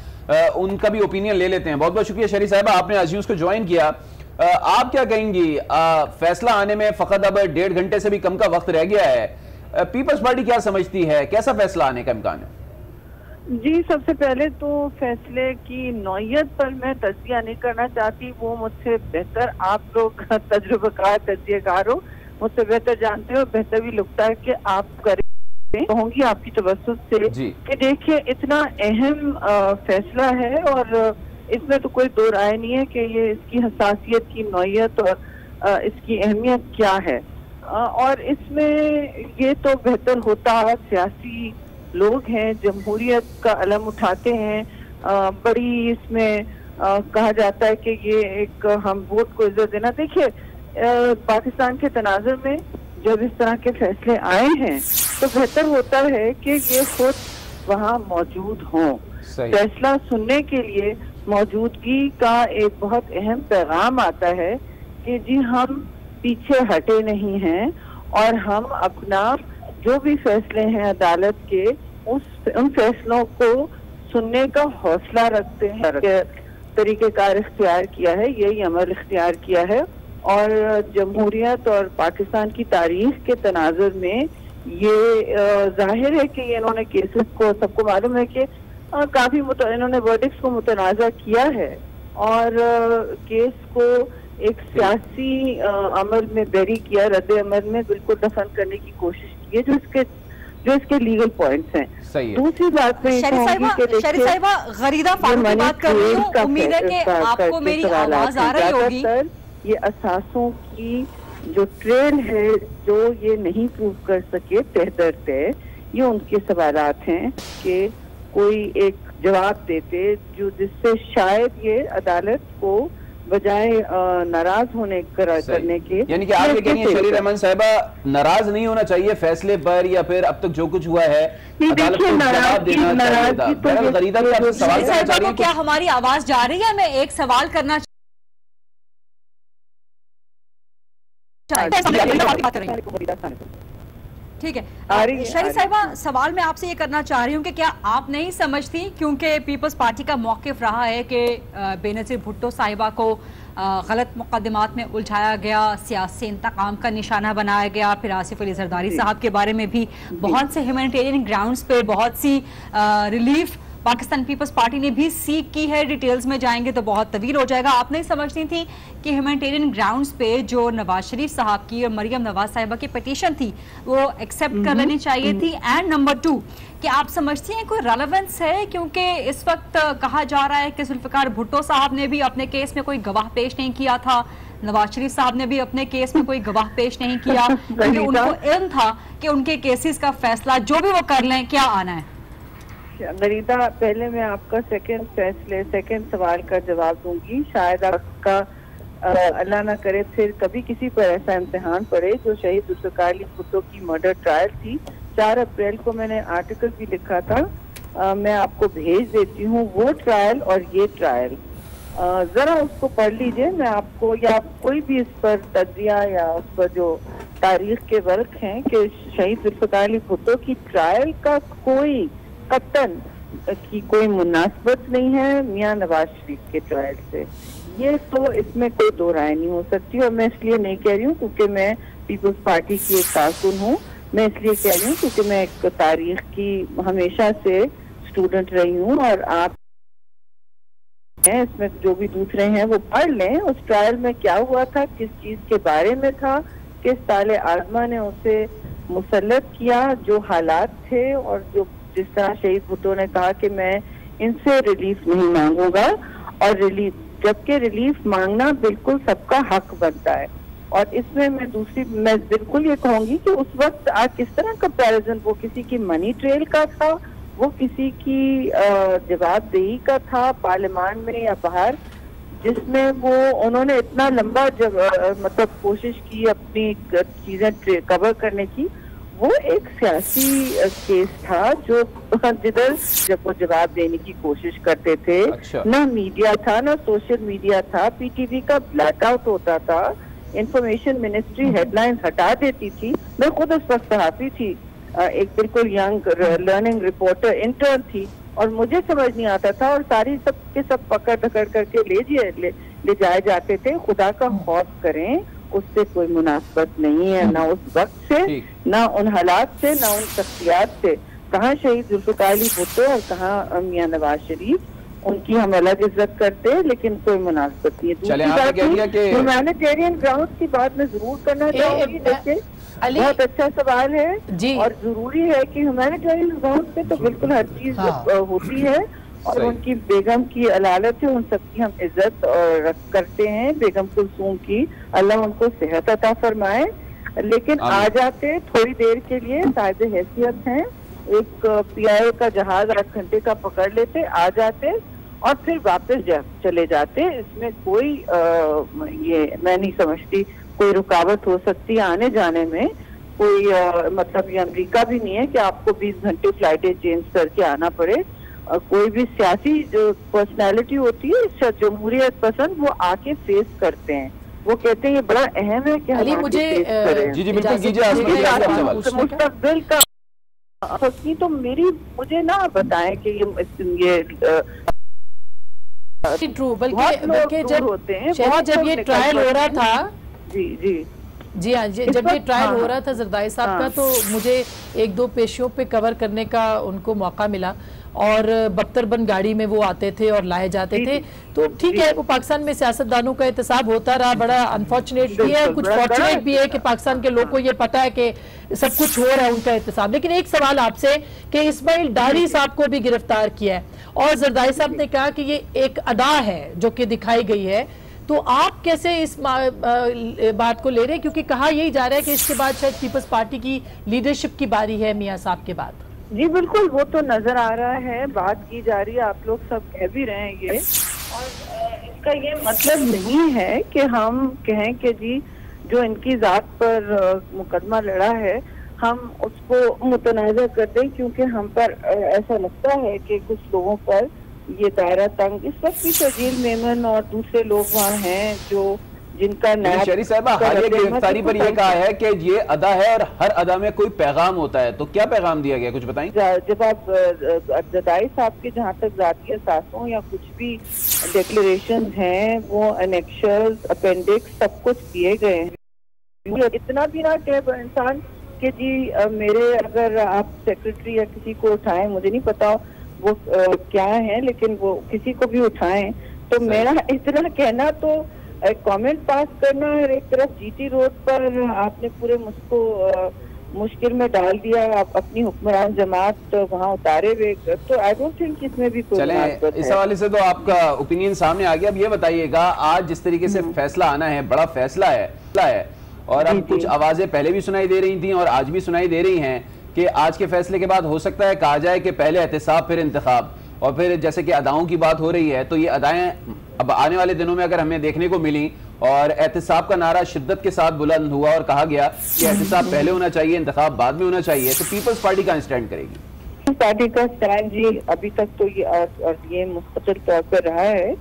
उनका भी ओपिनियन ले लेते हैं। बहुत बहुत शुक्रिया शहरी साहिबा, आपने आज न्यूज़ को ज्वाइन किया। आप क्या कहेंगी, फैसला आने में फकत अब 1.5 घंटे से भी कम का वक्त रह गया है, पीपल्स पार्टी क्या समझती है, कैसा फैसला आने का इम्कान है? जी, सबसे पहले तो फैसले की नौयत पर मैं तज्जिया नहीं करना चाहती, वो मुझसे बेहतर आप लोग तजुर्बेकार तज्जियाकार हो, मुझसे बेहतर जानते हो, बेहतर भी लगता है कि आप करें। कहूँगी आपकी तवज्जुह से कि देखिए इतना अहम फैसला है और इसमें तो कोई दो राय नहीं है कि ये इसकी हसासियत की नौयत और इसकी अहमियत क्या है। और इसमें ये तो बेहतर होता है, सियासी लोग हैं, जमहूरियत का अलम उठाते हैं, बड़ी इसमें कहा जाता है कि ये एक हम वोट को इज्जत देना। देखिए पाकिस्तान के तनाजुर में जब इस तरह के फैसले आए हैं तो बेहतर होता है कि ये खुद वहाँ मौजूद हों, फैसला सुनने के लिए मौजूदगी का एक बहुत अहम पैगाम आता है कि जी हम पीछे हटे नहीं हैं और हम अपना जो भी फैसले हैं अदालत के उन फैसलों को सुनने का हौसला रखते हैं। तरीक़ेकार इख्तियार किया है, यही अमल इख्तियार किया है और जमहूरियत और पाकिस्तान की तारीख के तनाजुर में ये जाहिर है कि इन्होंने केसेस को, सबको मालूम है कि काफी इन्होंने वर्डिक्स को मुतनाज़ा किया है और केस को एक सियासी अमल में बेरी किया, रद्द अमल में बिल्कुल दफन करने की कोशिश की है, जो इसके लीगल पॉइंट्स हैं। दूसरी बात में शरी साहिबा गरीदा फारूक की बात कर रही हूं, उम्मीद है कि आपको मेरी आवाज आ रही होगी। ये असासों की जो ट्रेल है जो ये नहीं प्रूव कर सके तह दर तह, ये उनके सवालात हैं कि कोई एक जवाब देते जो जिससे शायद ये अदालत को बजाय नाराज होने करने के, यानी कि आप ये कहेंगे शरी रहमान साहिबा नाराज नहीं होना चाहिए फैसले पर या फिर अब तक जो कुछ हुआ है अदालत को जवाब देना चाहिए। क्या हमारी आवाज जा रही है? मैं एक सवाल करना ठीक है शरी साहिबा, सवाल मैं आपसे ये करना चाह रही हूँ कि क्या आप नहीं समझती, क्योंकि पीपल्स पार्टी का मौक़िफ़ रहा है कि बेनज़ीर भुट्टो साहिबा को गलत मुकदमात में उलझाया गया, सियासी इंतकाम का निशाना बनाया गया, फिर आसिफ अली जरदारी साहब के बारे में भी बहुत से ह्यूमैनिटेरियन ग्राउंड्स पे बहुत सी रिलीफ पाकिस्तान पीपल्स पार्टी ने भी सीख की है। डिटेल्स में जाएंगे तो बहुत तवील हो जाएगा। आप नहीं समझती थी कि ह्यूमैनिटेरियन ग्राउंड्स पे जो नवाज शरीफ साहब की और मरियम नवाज साहिबा की पिटीशन थी वो एक्सेप्ट कर लेनी चाहिए थी? एंड नंबर 2, कि आप समझती हैं कोई रेलेवेंस है, क्योंकि इस वक्त कहा जा रहा है कि जुल्फ़िकार भुट्टो साहब ने भी अपने केस में कोई गवाह पेश नहीं किया था, नवाज शरीफ साहब ने भी अपने केस में कोई गवाह पेश नहीं किया, क्योंकि उनको इल्म था कि उनके केसेस का फैसला जो भी वो कर लें क्या आना है। गरीदा, पहले मैं आपका सेकंड सवाल का जवाब दूंगी। शायद आपका अल्लाह ना करे फिर कभी किसी पर ऐसा इम्तिहान पड़े जो शहीद जुल्फ़िकार अली भुट्टो की मर्डर ट्रायल थी। 4 अप्रैल को मैंने आर्टिकल भी लिखा था, मैं आपको भेज देती हूँ वो ट्रायल और ये ट्रायल, जरा उसको पढ़ लीजिए। मैं आपको या कोई भी इस पर तज्जिया या उस पर जो तारीख के वर्क हैं कि शहीद जुल्फ़िकार अली भुट्टो की ट्रायल का कोई कतन की कोई मुनासबत नहीं है मियां नवाज शरीफ के ट्रायल से। ये तो इसमें कोई दो राय नहीं हो सकती और मैं इसलिए नहीं कह रही हूँ क्योंकि मैं पीपल्स पार्टी की एक कारकुन हूँ, मैं इसलिए कह रही हूँ क्योंकि मैं एक तारीख की हमेशा से स्टूडेंट रही हूँ और आप इसमें जो भी दूसरे हैं वो पढ़ लें उस ट्रायल में क्या हुआ था, किस चीज के बारे में था, किस ताले आजमा ने उसे मुसल्लत किया, जो हालात थे और जो जिस तरह शहीद भुट्टो ने कहा कि मैं इनसे रिलीफ नहीं मांगूंगा और रिलीफ, जबकि रिलीफ मांगना बिल्कुल सबका हक बनता है। और इसमें मैं बिल्कुल ये कहूंगी कि उस वक्त आज किस तरह कंपैरिजन, वो किसी की मनी ट्रेल का था, वो किसी की जवाबदेही का था पार्लियामान में या बाहर, जिसमें वो उन्होंने इतना लंबा मतलब कोशिश की अपनी चीजें कवर करने की। वो एक सियासी केस था जो जिधर जब वो जवाब देने की कोशिश करते थे, अच्छा। ना मीडिया था, ना सोशल मीडिया था, पीटीवी का ब्लैकआउट होता था, इंफॉर्मेशन मिनिस्ट्री हेडलाइंस हटा देती थी। मैं खुद उस वक्त सहाफी थी, एक बिल्कुल यंग लर्निंग रिपोर्टर इंटर्न थी, और मुझे समझ नहीं आता था, और सारी सब के सब पकड़ धकड़ करके ले जाए जाते थे। खुदा का खौफ करें, उससे कोई मुनासबत नहीं है, ना उस वक्त से, ना उन हालात से, ना उन शख्सियात से। कहाँ शहीद जुल्फ़िकार अली भुट्टो और कहाँ मियां नवाज शरीफ, उनकी हम अलग इज्जत करते हैं, लेकिन कोई मुनासबत नहीं है। दूसरी बात, ह्यूमैनिटेरियन ग्राउंड की बात मैं जरूर करना चाहूंगी। जैसे बहुत अच्छा सवाल है जी, और जरूरी है कि ह्यूमैनिटेरियन ग्राउंड पे तो बिल्कुल हर चीज होती है, और उनकी बेगम की अदालत है, उन सबकी हम इज्जत और करते हैं, बेगम कुलसूम की, अल्लाह उनको सेहत अता फरमाए। लेकिन आ जाते थोड़ी देर के लिए, साहिब हैसियत हैं, एक पीआईए का जहाज 8 घंटे का पकड़ लेते, आ जाते और फिर वापस चले जाते। इसमें कोई ये मैं नहीं समझती कोई रुकावट हो सकती है आने जाने में। कोई मतलब ये अमेरिका भी नहीं है कि आपको 20 घंटे फ्लाइटें चेंज करके आना पड़े। कोई भी सियासी जो पर्सनैलिटी होती है जमहूरियत पसंद, वो आके फेस करते हैं, वो कहते हैं ये बड़ा अहम है कि हम मुझे जी बिल्कुल कीजिए मुस्तकबिल का तो मुझे ना बताएं कि ये ट्रू, बल्कि जब ये ट्रायल हो रहा था जी हाँ, जब ये ट्रायल हो रहा था जरदाई साहब का, तो मुझे 1-2 पेशियों पे कवर करने का उनको मौका मिला, और बख्तरबंद गाड़ी में वो आते थे और लाए जाते थे। तो ठीक है, वो पाकिस्तान में सियासतदानों का एहतसाब होता रहा, बड़ा अनफॉर्चुनेट भी है, कुछ फॉर्चुनेट भी है कि पाकिस्तान के लोगों को ये पता है कि सब कुछ हो रहा है उनका एहतसाब। लेकिन एक सवाल आपसे कि इस्माइल डारी साहब को भी गिरफ्तार किया है, और जरदाई साहब ने कहा कि ये एक अदा है जो कि दिखाई गई है, तो आप कैसे इस बात को ले रहे हैं? क्योंकि कहा यही जा रहा है कि इसके बाद शायद पीपल्स पार्टी की लीडरशिप की बारी है मियां साहब के बाद। जी बिल्कुल, वो तो नजर आ रहा है, बात की जा रही है, आप लोग सब कह भी रहे हैं ये, और इसका ये मतलब नहीं है कि हम कहें कि जी जो इनकी जात पर मुकदमा लड़ा है हम उसको मुतनाज़ा कर दें, क्योंकि हम पर ऐसा लगता है कि कुछ लोगों पर ये दायरा तंग। इस वक्त भी शजील मेमन और दूसरे लोग वहाँ हैं जो जिनका शरीफ साहबा हालिया गिरफ्तारी पर यह कहा है कि ये अदा है और हर अदा में कोई पैगाम होता है, तो क्या पैगाम दिया गया, कुछ बताएं? जब आप जदाई साहब के जहाँ तक जाती असासों या कुछ भी डिक्लेरेशन हैं, वो एनेक्शर्स, अपेंडिक्स सब कुछ किए गए हैं। इतना भी ना कहे इंसान कि जी मेरे, अगर आप सेक्रेटरी या किसी को उठाएं, मुझे नहीं पता वो क्या है, लेकिन वो किसी को भी उठाएं, तो मेरा इतना कहना तो कमेंट पास करना है। एक तरफ जीटी रोड पर आपने पूरे मुझको मुश्किल में डाल दिया, आप अपनी हुक्मरान जमात वहाँ उतारे हुए, तो आई डोंट थिंक इसमें भी कोई इस हवाले से तो आपका ओपिनियन सामने आ गया। अब ये बताइएगा, आज जिस तरीके से फैसला आना है, बड़ा फैसला है, और अब कुछ आवाजें पहले भी सुनाई दे रही थी और आज भी सुनाई दे रही हैं कि आज के फैसले के बाद हो सकता है कहा जाए कि पहले एहतिसाब फिर इंतखाब, और फिर जैसे कि अदाओं की बात हो रही है, तो ये अदाएं अब आने वाले दिनों में अगर हमें देखने को मिली, और एहतिसाब का नारा शिद्दत के साथ बुलंद हुआ और कहा गया कि एहतिसाब पहले होना चाहिए, इंतखाब बाद में होना चाहिए, तो पीपल्स पार्टी का स्टैंड करेगी? पार्टी का स्टैंड जी अभी तक तो ये मुस्तकिल तौर पर रहा है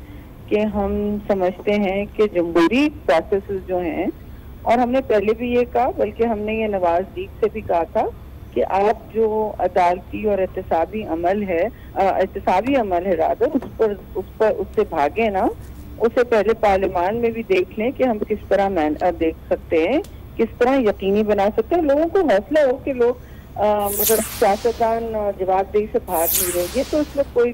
कि हम समझते हैं कि जमहूरी प्रोसेस जो हैं, और हमने पहले भी ये कहा, बल्कि हमने ये नवाज लीग से भी कहा था कि आप जो अदालती और एहतसाबी अमल है रादर उससे भागे ना, उससे पहले पार्लियामान में भी देख लें कि हम किस तरह देख सकते हैं, किस तरह यकीनी बना सकते हैं। लोगों को हौसला हो कि लोग मतलब सियासतदान जवाबदेही से भाग नहीं रहे, ये तो इसमें कोई,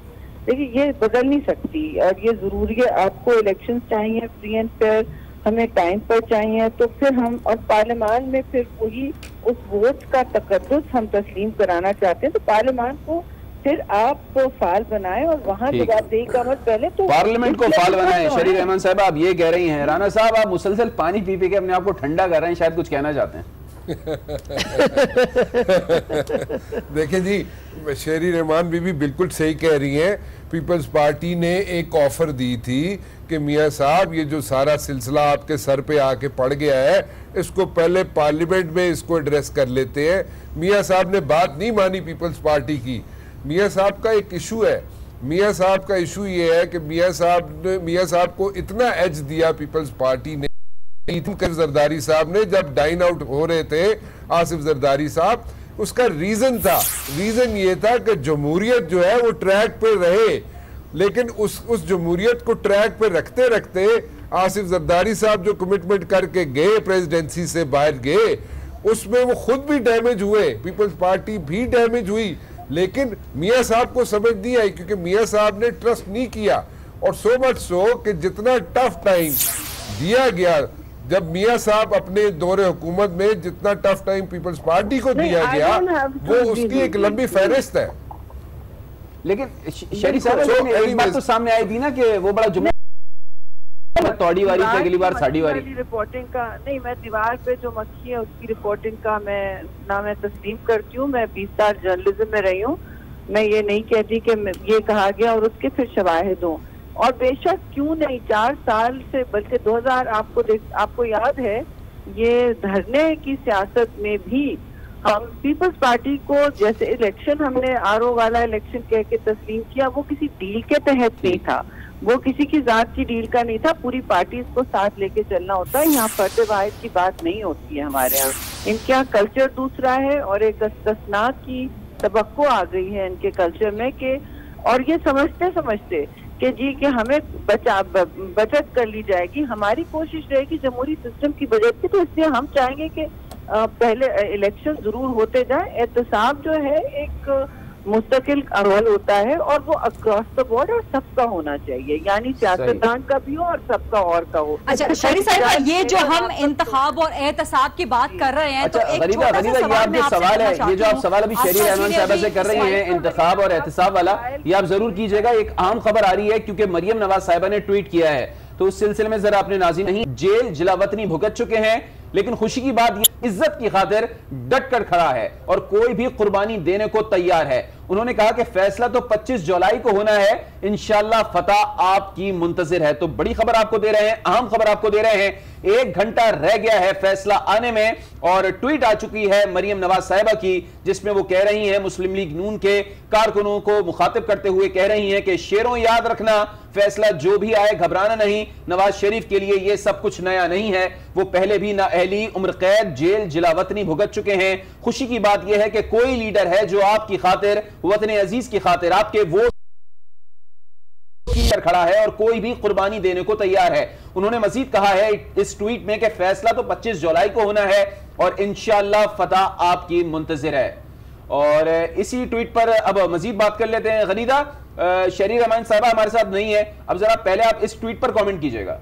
देखिए ये बदल नहीं सकती, और ये जरूरी है। आपको इलेक्शन चाहिए फ्री एंड फेयर, हमें टाइम पर चाहिए, तो फिर हम और पार्लियामान में फिर वही उस वोट का तकद्दुस हम तस्लीम कराना चाहते हैं, तो पार्लियामान को फिर आप फाल बनाएं और वहाँ जवाबदेही का अमल पहले तो पार्लियामेंट को फाल बनाएं। शरी रहमान साहब आप ये कह रही हैं, राना साहब आप मुसलसल पानी पी पी के अपने आप को ठंडा कर रहे हैं, शायद कुछ कहना चाहते हैं। देखिए जी, शेरी रहमान बीबी बिल्कुल सही कह रही हैं। पीपल्स पार्टी ने एक ऑफर दी थी कि मियां साहब ये जो सारा सिलसिला आपके सर पे आके पड़ गया है, इसको पहले पार्लियामेंट में इसको एड्रेस कर लेते हैं। मियां साहब ने बात नहीं मानी पीपल्स पार्टी की। मियां साहब का एक इशू है, मियां साहब का इशू ये है कि मियां साहब को इतना एज दिया पीपल्स पार्टी ने, जरदारी साहब ने जब डाइन आउट हो रहे थे आसिफ जरदारी साहब, उसका रीजन ये था कि जमहूरियत जो है वो ट्रैक पे रहे, लेकिन उस जमहूरियत को ट्रैक पे रखते रखते आसिफ जरदारी साहब जो कमिटमेंट करके गए प्रेसिडेंसी से बाहर गए, उसमें वो खुद भी डैमेज हुए, पीपल्स पार्टी भी डैमेज हुई, लेकिन मियां साहब को समझ नहीं आई क्योंकि मियां साहब ने ट्रस्ट नहीं किया। और सो मच सो कि जितना टफ टाइम दिया गया, जब मियां साहब अपने दौरे हुकूमत में जितना टफ टाइम पीपल्स पार्टी को दिया गया, वो उसकी एक लंबी फहरिस्त है। लेकिन शरी साहब एक बात तो सामने आई थी ना कि वो बड़ा जुम्मन तौड़ी वाली थी, अगली बार साड़ी वाली रिपोर्टिंग का नहीं, मैं दीवार पे जो मक्खी है उसकी रिपोर्टिंग का मैं तस्लीम करती हूँ। मैं 20 साल जर्नलिज्म में रही हूँ, मैं ये नहीं कहती कि ये कहा गया और उसके फिर शवाहिद हूँ। और बेशक क्यों नहीं, 4 साल से, बल्कि 2000 आपको याद है ये धरने की सियासत में भी हम पीपल्स पार्टी को, जैसे इलेक्शन हमने आरओ वाला इलेक्शन कह के तस्लीम किया, वो किसी डील के तहत नहीं था, वो किसी की जात की डील का नहीं था, पूरी पार्टी इसको साथ लेके चलना होता है। यहाँ फर्द वाहिद की बात नहीं होती है हमारे यहाँ। इनके यहाँ कल्चर दूसरा है और एक दस्तनाक की तबक्को आ गई है इनके कल्चर में कि, और ये समझते कि जी कि हमें बचत कर ली जाएगी, हमारी कोशिश रहेगी जमहूरी सिस्टम की बचत की, तो इसलिए हम चाहेंगे कि पहले इलेक्शन जरूर होते जाए। एहतसाब जो है एक मुस्तकिल अमल होता है और वो अक्रॉस द बोर्ड और सबका होना चाहिए, यानी सियासतदान का भी हो और सबका और का हो। अच्छा शरी साहब, ये जो हम इंतखाब और एहतसाब की बात कर रहे हैं, तो एक छोटा सा सवाल ये सवाल है, ये जो आप सवाल अभी शरी रहमान साहबा से कर रही हैं इंतखाब और एहतसाब वाला, ये आप जरूर कीजिएगा। एक आम खबर आ रही है क्योंकि मरियम नवाज साहिबा ने ट्वीट किया है, तो उस सिलसिले में जरा अपने नाज़रीन नहीं, जेल जिलावतनी भुगत चुके हैं, लेकिन खुशी की बात ये इज्जत की खातिर डट कर खड़ा है और कोई भी कुर्बानी देने को तैयार है। उन्होंने कहा कि फैसला तो 25 जुलाई को होना है, इंशाल्लाह फतह आपकी मुंतजिर है। तो बड़ी खबर आपको दे रहे हैं, अहम खबर आपको दे रहे हैं, 1 घंटा रह गया है फैसला आने में और ट्वीट आ चुकी है मरियम नवाज साहिबा की, जिसमें वो कह रही हैं, मुस्लिम लीग नून के कारकुनों को मुखातिब करते हुए कह रही हैं कि शेरों याद रखना, फैसला जो भी आए घबराना नहीं, नवाज शरीफ के लिए यह सब कुछ नया नहीं है, वो पहले भी नाअहली, उम्र कैद, जेल, जिलावतनी भुगत चुके हैं। खुशी की बात यह है कि कोई लीडर है जो आपकी खातिर, वतन अजीज की खातिर, आपके वोट पर खड़ा है और कोई भी कुर्बानी देने को तैयार है। उन्होंने मजीद कहा है इस ट्वीट में कि फैसला तो 25 जुलाई को होना है और इंशाअल्लाह फतह आपकी मुंतजिर है। और इसी ट्वीट पर अब मजीद बात कर लेते हैं। गनीदा, शरी रहमान साहबा हमारे साथ नहीं है, अब जरा पहले आप इस ट्वीट पर कमेंट कीजिएगा।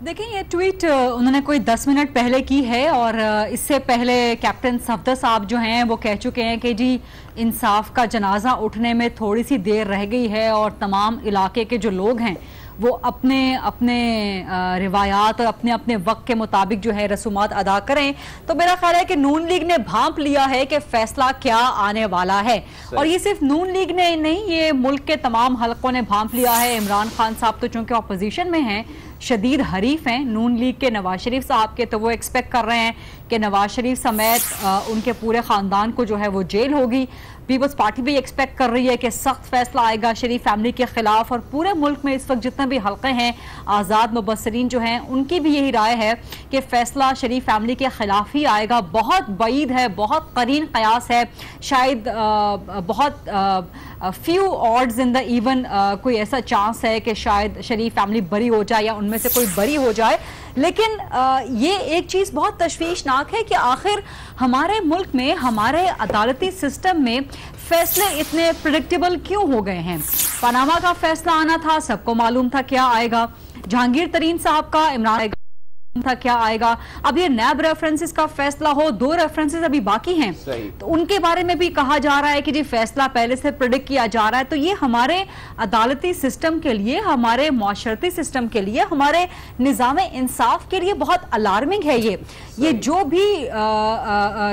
देखिए ये ट्वीट उन्होंने कोई 10 मिनट पहले की है और इससे पहले कैप्टन सफदर साहब जो हैं वो कह चुके हैं कि जी इंसाफ का जनाजा उठने में थोड़ी सी देर रह गई है और तमाम इलाके के जो लोग हैं वो अपने अपने रिवायात और अपने अपने वक्त के मुताबिक जो है रसूमात अदा करें। तो मेरा ख्याल है कि नून लीग ने भांप लिया है कि फैसला क्या आने वाला है, और ये सिर्फ नून लीग ने नहीं, ये मुल्क के तमाम हलकों ने भांप लिया है। इमरान खान साहब तो चूंकि अपोजिशन में हैं, शदीद हरीफ हैं नून लीग के नवाज शरीफ साहब के, तो वो एक्सपेक्ट कर रहे हैं कि नवाज शरीफ समेत उनके पूरे ख़ानदान को जो है वो जेल होगी। पीपल्स पार्टी भी एक्सपेक्ट कर रही है कि सख्त फैसला आएगा शरीफ फैमिली के खिलाफ, और पूरे मुल्क में इस वक्त जितने भी हल्के हैं आज़ाद मुबस्सरीन जो हैं उनकी भी यही राय है कि फैसला शरीफ फैमिली के खिलाफ ही आएगा। बहुत बईद है, बहुत करीन कयास है, शायद बहुत few odds in the even कोई ऐसा चांस है कि शायद शरीफ फैमिली बरी हो जाए या उनमें से कोई बरी हो जाए। लेकिन ये एक चीज़ बहुत तशवीशनाक है कि आखिर हमारे मुल्क में, हमारे अदालती सिस्टम में फैसले इतने प्रेडिक्टेबल क्यों हो गए हैं। पनामा का फैसला आना था, सबको मालूम था क्या आएगा। जहांगीर तरीन साहब का, इमरान था क्या आएगा। अब ये नैब रेफरेंसेस का फैसला हो, 2 रेफरेंसेस अभी बाकी हैं, तो उनके बारे में भी कहा जा रहा है कि जी फैसला पहले से प्रेडिक्ट किया जा रहा है। तो ये हमारे अदालती सिस्टम के लिए, हमारे माशरती सिस्टम के लिए, हमारे निज़ाम इंसाफ के लिए बहुत अलार्मिंग है। ये जो भी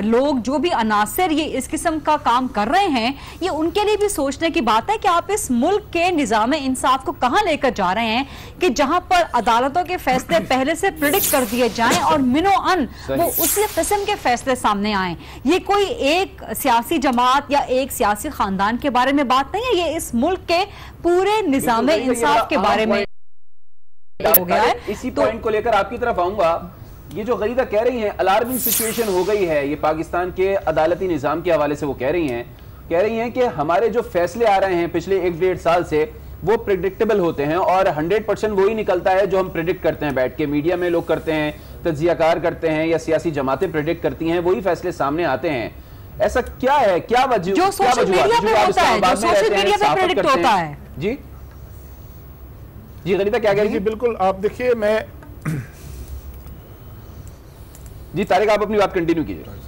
लोग, जो भी अनासिर ये इस किस्म का काम कर रहे हैं, ये उनके लिए भी सोचने की बात है कि आप इस मुल्क के निज़ाम इंसाफ को कहां लेकर जा रहे हैं कि जहां पर अदालतों के फैसले पहले से प्रेडिक्ट कर दिए जाएं और मिनो अन वो उसी किस्म के फैसले सामने आए। ये कोई एक सियासी जमात या एक सियासी खानदान के बारे में बात नहीं है, ये इस मुल्क के पूरे निज़ाम इंसाफ के बारे में हो गया है। इसी पॉइंट को लेकर आपकी तरफ आऊंगा। ये जो गरीदा कह रही हैं अलार्मिंग सिचुएशन हो गई है, ये पाकिस्तान के अदालती निज़ाम के हवाले से वो कह रही हैं कि हमारे जो फैसले आ रहे हैं पिछले 1-1.5 साल से वो प्रेडिक्टेबल होते हैं और 100% वही निकलता है जो हम प्रेडिक्ट करते हैं, बैठ के मीडिया में लोग करते हैं, तज्जियाकार करते हैं या सियासी जमातें प्रेडिक्ट करती हैं, वही फैसले सामने आते हैं। ऐसा क्या है, क्या वजह, जो सोशल मीडिया पे होता है, जो सोशल मीडिया पे प्रेडिक्ट होता है। जी गरीदा क्या कह रही है? बिल्कुल, आप देखिए, मैं जी तारिक आप अपनी बात कंटिन्यू कीजिए।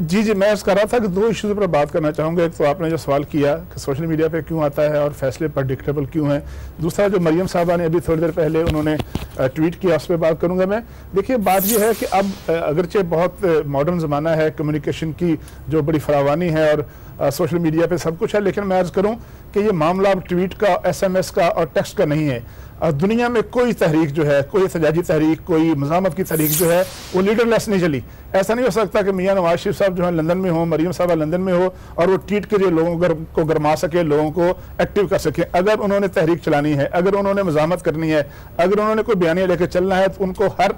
जी मैं कर रहा था कि 2 इश्यूज पर बात करना चाहूँगा। एक तो आपने जो सवाल किया कि सोशल मीडिया पे क्यों आता है और फैसले प्रेडिक्टेबल क्यों हैं। दूसरा जो मरियम साहबा ने अभी थोड़ी देर पहले उन्होंने ट्वीट किया, उस पर बात करूँगा मैं। देखिए, बात यह है कि अब अगरचे बहुत मॉडर्न ज़माना है, कम्युनिकेशन की जो बड़ी फरावानी है और सोशल मीडिया पे सब कुछ है, लेकिन मैं अर्ज़ करूँ कि ये मामला अब ट्वीट का, SMS का और टेक्स्ट का नहीं है। दुनिया में कोई तहरीक जो है, कोई एहतजाजी तहरीक, कोई मज़ामत की तहरीक जो है, वो लीडरलेस नहीं चली। ऐसा नहीं हो सकता कि मियां नवाज शरीफ साहब जो है लंदन में हो, मरियम साहबा लंदन में हो और वो ट्वीट के लिए लोगों को गरमा सके, लोगों को एक्टिव कर सके। अगर उन्होंने तहरीक चलानी है, अगर उन्होंने मज़ामत करनी है, अगर उन्होंने कोई बयानिया लेकर चलना है, तो उनको हर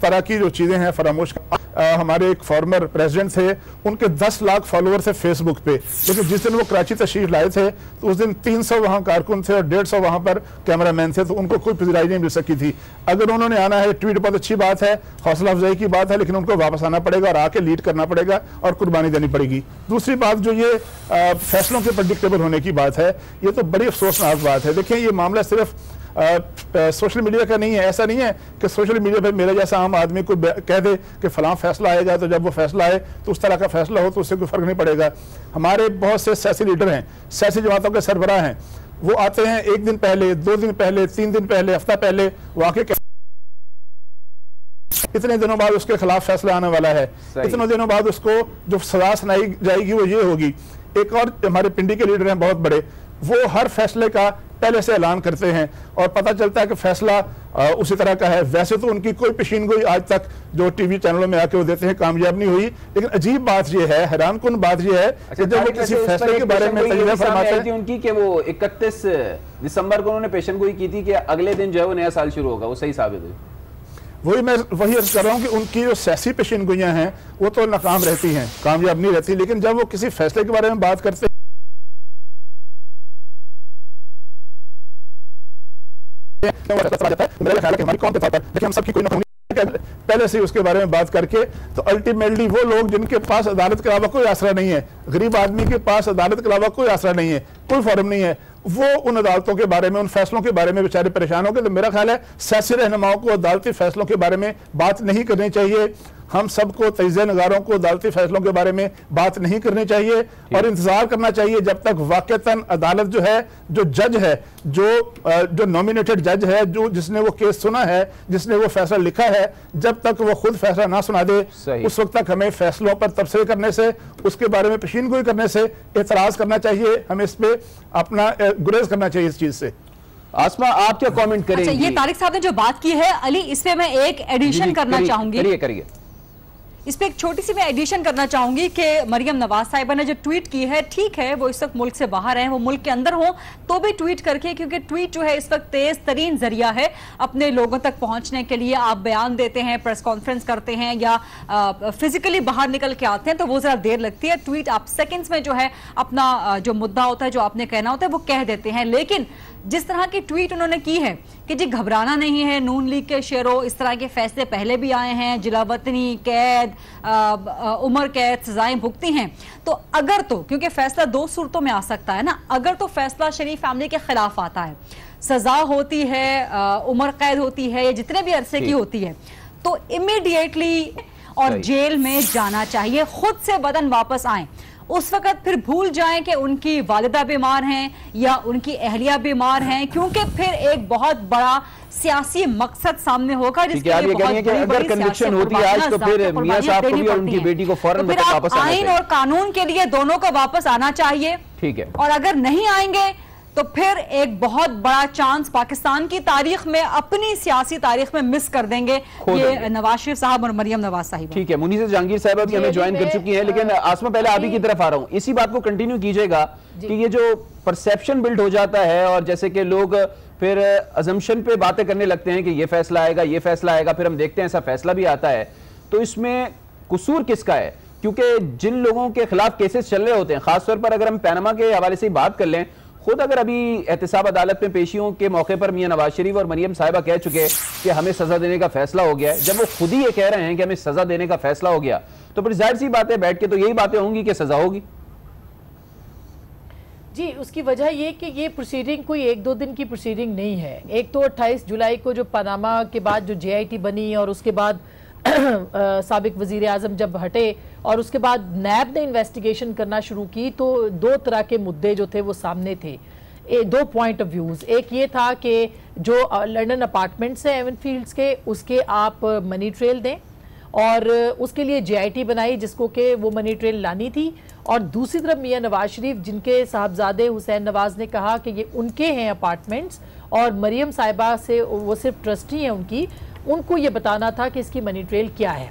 तरह की जो चीज़ें हैं फरामोश। हमारे एक फॉर्मर प्रेसिडेंट थे, उनके 10 लाख फॉलोअर थे फेसबुक पे, लेकिन जिस दिन वो कराची तशरीफ लाए थे तो उस दिन 300 वहाँ कारकुन थे और 150 वहाँ पर कैमरामैन थे, तो उनको कोई पजराई नहीं मिल सकी थी। अगर उन्होंने आना है, ट्वीट बहुत अच्छी बात है, हौसला अफजाई की बात है, लेकिन उनको वापस आना पड़ेगा और आके लीड करना पड़ेगा और कुर्बानी देनी पड़ेगी। दूसरी बात जो ये फैसलों के प्रेडिक्टेबल होने की बात है, ये तो बड़ी अफसोसनाक बात है। देखिए, ये मामला सिर्फ सोशल मीडिया का नहीं है। ऐसा नहीं है कि सोशल मीडिया पे मेरे जैसा आम आदमी कोई कह दे कि फलां फैसला आएगा, तो जब वो फैसला आए तो उस तरह का फैसला हो तो उससे कोई फर्क नहीं पड़ेगा। हमारे बहुत से सियासी लीडर हैं, सियासी जमातों के सरबराह हैं, वो आते हैं 1 दिन पहले, 2 दिन पहले, 3 दिन पहले, हफ्ता पहले, वाकई इतने दिनों बाद उसके खिलाफ फैसला आने वाला है, इतने दिनों बाद उसको जो सजा सुनाई जाएगी वो ये होगी। एक और हमारे पिंडी के लीडर हैं बहुत बड़े, वो हर फैसले का पहले से ऐलान करते हैं और पता चलता है कि फैसला उसी तरह का है। वैसे तो उनकी कोई पेशीनगोई आज तक जो टीवी चैनलों में आके वो देते हैं कामयाब नहीं हुई, लेकिन अजीब बात यह है, हैरानकुन बात यह है कि जब वो किसी फैसले के बारे में तजवीज़ फरमाते हैं उनकी कि वो 31 दिसंबर को उन्होंने पेशेंगोई की थी कि अगले दिन जो है वो नया साल शुरू होगा, वो सही साबित हुई। वही अर्ज कर रहा हूँ कि उनकी जो सियासी पेशेनगोइयाँ हैं वो तो नाकाम रहती हैं, कामयाब नहीं रहती, लेकिन जब वो किसी फैसले के बारे में बात करते मेरा ख्याल है कि हमारी कौम के तौर पर देखिए हम सबकी कोई ना पहले से उसके बारे में बात करके, तो अल्टीमेटली वो लोग जिनके पास अदालत के अलावा कोई आसरा नहीं है, गरीब आदमी के पास अदालत के अलावा कोई आसरा नहीं है, कोई फॉरम नहीं है, वो उन अदालतों के बारे में, उन फैसलों के बारे में बेचारे परेशान हो गए। तो मेरा ख्याल है सियासी रहनुमाओं को अदालती फैसलों के बारे में बात नहीं करनी चाहिए। हम सबको तजिया नगारों को अदालती फैसलों के बारे में बात नहीं करनी चाहिए और इंतजार करना चाहिए जब तक वाकईतन अदालत जो है, जो जज है, जो नॉमिनेटेड जज है, जो जिसने वो केस सुना है, जिसने वो फैसला लिखा है, जब तक वो खुद फैसला ना सुना दे, उस वक्त तक हमें फैसलों पर तबसरे करने से, उसके बारे में पेशीनगोई करने से एतराज करना चाहिए। हमें इस पे अपना गुरेज करना चाहिए इस चीज से। आसमा, आप क्या कमेंट करेंगे? अच्छा, ये तारिक साहब ने जो बात की है अली, इस पे मैं एक एडिशन करना चाहूंगी। करिए। इस पे एक छोटी सी मैं एडिशन करना चाहूंगी कि मरियम नवाज साहिबा ने जो ट्वीट की है, ठीक है वो इस वक्त मुल्क से बाहर हैं, वो मुल्क के अंदर हो तो भी ट्वीट करके, क्योंकि ट्वीट जो है इस वक्त तेज तरीन जरिया है अपने लोगों तक पहुंचने के लिए। आप बयान देते हैं, प्रेस कॉन्फ्रेंस करते हैं या फिजिकली बाहर निकल के आते हैं तो वो जरा देर लगती है। ट्वीट आप सेकेंड्स में जो है अपना जो मुद्दा होता है, जो आपने कहना होता है वो कह देते हैं। लेकिन जिस तरह की ट्वीट उन्होंने की है कि जी घबराना नहीं है, नून लीग के शेरों, इस तरह के फैसले पहले भी आए हैं, जिलावतनी, कैद, उम्र कैद, सजाएं भुगती हैं, तो अगर तो, क्योंकि फैसला 2 सूरतों में आ सकता है ना, अगर तो फैसला शरीफ फैमिली के खिलाफ आता है, सजा होती है, उम्र कैद होती है या जितने भी अरसे की होती है, तो इमीडिएटली और जेल में जाना चाहिए, खुद से बदन वापस आए। उस वक्त फिर भूल जाएं कि उनकी वालिदा बीमार हैं या उनकी अहलिया बीमार हैं, क्योंकि फिर एक बहुत बड़ा सियासी मकसद सामने होगा जिसके लिए बहुत बड़ी कन्विक्शन होती है आज, तो फिर मियां साहब को भी और उनकी बेटी को फौरन वापस आना चाहिए। आइन और कानून के लिए दोनों को वापस आना चाहिए, ठीक है। और अगर नहीं आएंगे तो फिर एक बहुत बड़ा चांस पाकिस्तान की तारीख में, अपनी सियासी तारीख में मिस कर देंगे ये नवाज शरीफ साहब और मरियम नवाज साहिबा। ठीक है, मुनीसा जहांगीर साहिबा भी हमें ज्वाइन कर चुकी हैं, लेकिन आसमा पहले आप ही की तरफ आ रहा हूं, इसी बात को कंटिन्यू कीजिएगा कि ये जो परसेप्शन बिल्ड हो जाता है और जैसे कि लोग फिर अजम्पशन पे बातें करने लगते हैं कि ये फैसला आएगा, ये फैसला आएगा, फिर हम देखते हैं ऐसा फैसला भी आता है, तो इसमें कसूर किसका है? क्योंकि जिन लोगों के खिलाफ केसेस चल रहे होते हैं, खासतौर पर अगर हम पैनामा के हवाले से बात कर लें, खुद अगर अभी एहतसाब अदालत में पेशियों के मौके पर मियां नवाज शरीफ और मरियम साहिबा कह चुके कि हमें सजा देने का फैसला हो गया है, जब वो खुद ही ये कह रहे हैं कि हमें सजा देने का फैसला हो गया, तो फिर जाहिर सी बात है बैठ के तो यही बातें होंगी कि सजा होगी। जी, उसकी वजह ये कि ये प्रोसीडिंग कोई 1-2 दिन की प्रोसीडिंग नहीं है। एक तो 28 जुलाई को जो पनामा के बाद जो JIT बनी और उसके बाद साबिक वजीर आजम जब हटे और उसके बाद नैब ने इन्वेस्टिगेशन करना शुरू की, तो 2 तरह के मुद्दे जो थे वो सामने थे, 2 पॉइंट ऑफ व्यूज़। एक ये था कि जो लंदन अपार्टमेंट्स हैं एवन फील्ड्स के, उसके आप मनी ट्रेल दें, और उसके लिए JIT बनाई जिसको कि वो मनी ट्रेल लानी थी। और दूसरी तरफ मियां नवाज शरीफ, जिनके साहबजादे हुसैन नवाज ने कहा कि ये उनके हैं अपार्टमेंट्स और मरियम साहिबा से वो सिर्फ ट्रस्टी हैं उनकी, उनको ये बताना था कि इसकी मनी ट्रेल क्या है।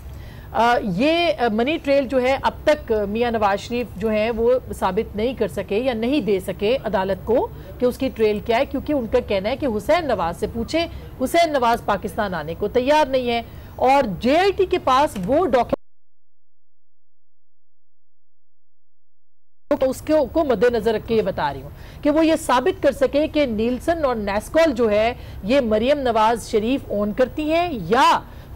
ये मनी ट्रेल जो है अब तक मियां नवाज शरीफ जो है वो साबित नहीं कर सके या नहीं दे सके अदालत को कि उसकी ट्रेल क्या है, क्योंकि उनका कहना है कि हुसैन नवाज से पूछे, हुसैन नवाज पाकिस्तान आने को तैयार नहीं है। और JIT के पास वो डॉक्यूमेंट तो उसको मद्देनजर रख के ये बता रही हूँ कि वो ये साबित कर सके कि नीलसन और नेस्कॉल जो है ये मरियम नवाज शरीफ ओन करती हैं या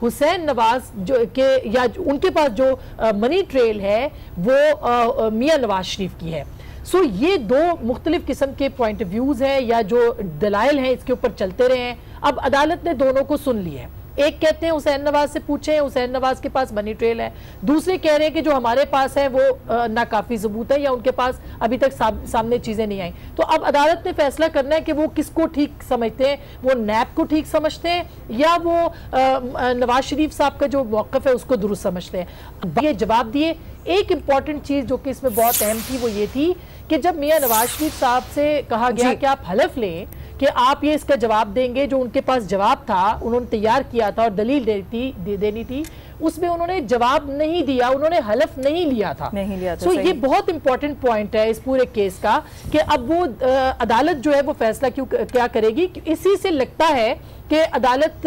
हुसैन नवाज जो के या उनके पास जो मनी ट्रेल है वो मियां नवाज शरीफ की है। सो ये 2 मुख्तलिफ किस्म के पॉइंट ऑफ व्यूज हैं या जो दलाइल हैं, इसके ऊपर चलते रहे हैं। अब अदालत ने दोनों को सुन लिया है। एक कहते हैं हुसैन नवाज से पूछे, हुसैन नवाज के पास मनी ट्रेल है, दूसरे कह रहे हैं कि जो हमारे पास है वो नाकाफी सबूत है या उनके पास अभी तक सामने चीजें नहीं आई। तो अब अदालत ने फैसला करना है कि वो किसको ठीक समझते हैं, वो नैब को ठीक समझते हैं या वो नवाज शरीफ साहब का जो मौक़िफ़ है उसको दुरुस्त समझते हैं। ये जवाब दिए। एक इंपॉर्टेंट चीज जो कि इसमें बहुत अहम थी वो ये थी कि जब मियां नवाज शरीफ साहब से कहा गया कि आप हलफ लें कि आप ये इसका जवाब देंगे, जो उनके पास जवाब था उन्होंने तैयार किया था और दलील देनी थी, उसमें उन्होंने जवाब नहीं दिया, उन्होंने हलफ नहीं लिया था। सो ये बहुत इंपॉर्टेंट पॉइंट है इस पूरे केस का कि अब वो अदालत जो है वो फैसला क्या करेगी। इसी से लगता है कि अदालत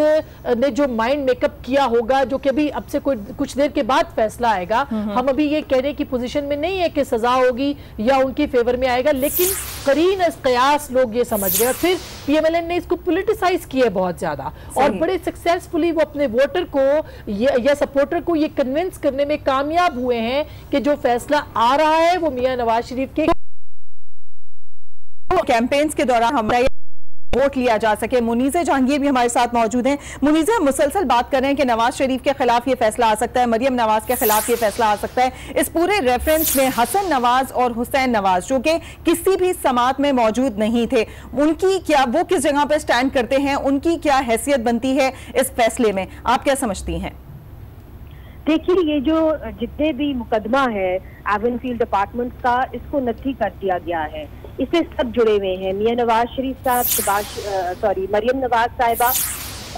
ने जो माइंड मेकअप किया होगा, जो कि अभी अब से कुछ देर के बाद फैसला आएगा, हम अभी ये कहने की पोजीशन में नहीं है कि सजा होगी या उनकी फेवर में आएगा, लेकिन करीन कयास लोग ये समझ रहे हैं। फिर PMLN ने इसको पॉलिटिसाइज किया है बहुत ज्यादा और बड़े सक्सेसफुली वो अपने वोटर को या सपोर्टर को ये कन्विंस करने में कामयाब हुए हैं कि जो फैसला आ रहा है वो मियां नवाज शरीफ के कैंपेन्स के दौरान हमारा वोट लिया जा सके। मुनीज़ा जहांगीर भी हमारे साथ मौजूद हैं। मुनीज़ा, मुसलसल बात कर रहे हैं कि नवाज शरीफ के खिलाफ ये फैसला आ सकता है, मरियम नवाज के खिलाफ ये फैसला आ सकता है। इस पूरे रेफरेंस में हसन नवाज और हुसैन नवाज जो कि किसी भी समात में मौजूद नहीं थे, उनकी क्या, वो किस जगह पर स्टैंड करते हैं, उनकी क्या हैसियत बनती है इस फैसले में, आप क्या समझती हैं? देखिए, ये जो जितने भी मुकदमा है एवनफील्ड अपार्टमेंट्स का, इसको नथी कर दिया गया है। इससे सब जुड़े हुए हैं, मियां नवाज शरीफ साहब, मरियम नवाज साहिबा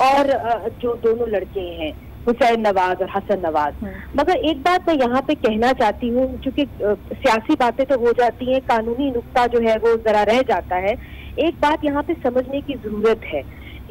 और जो दोनों लड़के हैं हुसैन नवाज और हसन नवाज। मगर एक बात मैं यहाँ पे कहना चाहती हूँ, क्योंकि सियासी बातें तो हो जाती हैं, कानूनी नुक्ता जो है वो जरा रह जाता है। एक बात यहाँ पे समझने की जरूरत है,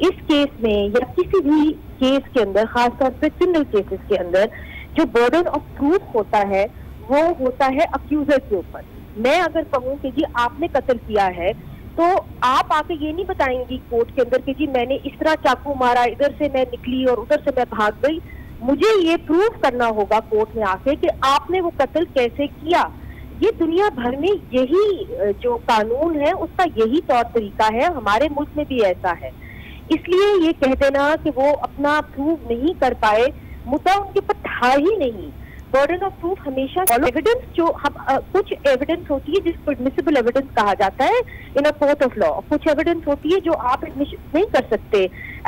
इस केस में या किसी भी केस के अंदर, खासतौर पर क्रिमिनल केसेस के अंदर, जो बर्डन ऑफ प्रूफ होता है वो होता है अक्यूजर के ऊपर। मैं अगर कहूँ कि जी आपने कत्ल किया है, तो आप आके ये नहीं बताएंगी कोर्ट के अंदर कि जी मैंने इस तरह चाकू मारा, इधर से मैं निकली और उधर से मैं भाग गई। मुझे ये प्रूफ करना होगा कोर्ट में आके कि आपने वो कत्ल कैसे किया। ये दुनिया भर में यही जो कानून है उसका यही तौर तरीका है, हमारे मुल्क में भी ऐसा है। इसलिए ये कह देना कि वो अपना प्रूव नहीं कर पाए, मुद्दा उनके ऊपर था ही नहीं। बर्डन ऑफ प्रूफ हमेशा एविडेंस जो हम कुछ एविडेंस होती है जिसको एडमिसिबल एविडेंस कहा जाता है in a court of law, कुछ एविडेंस होती है जो आप एडमिशन नहीं कर सकते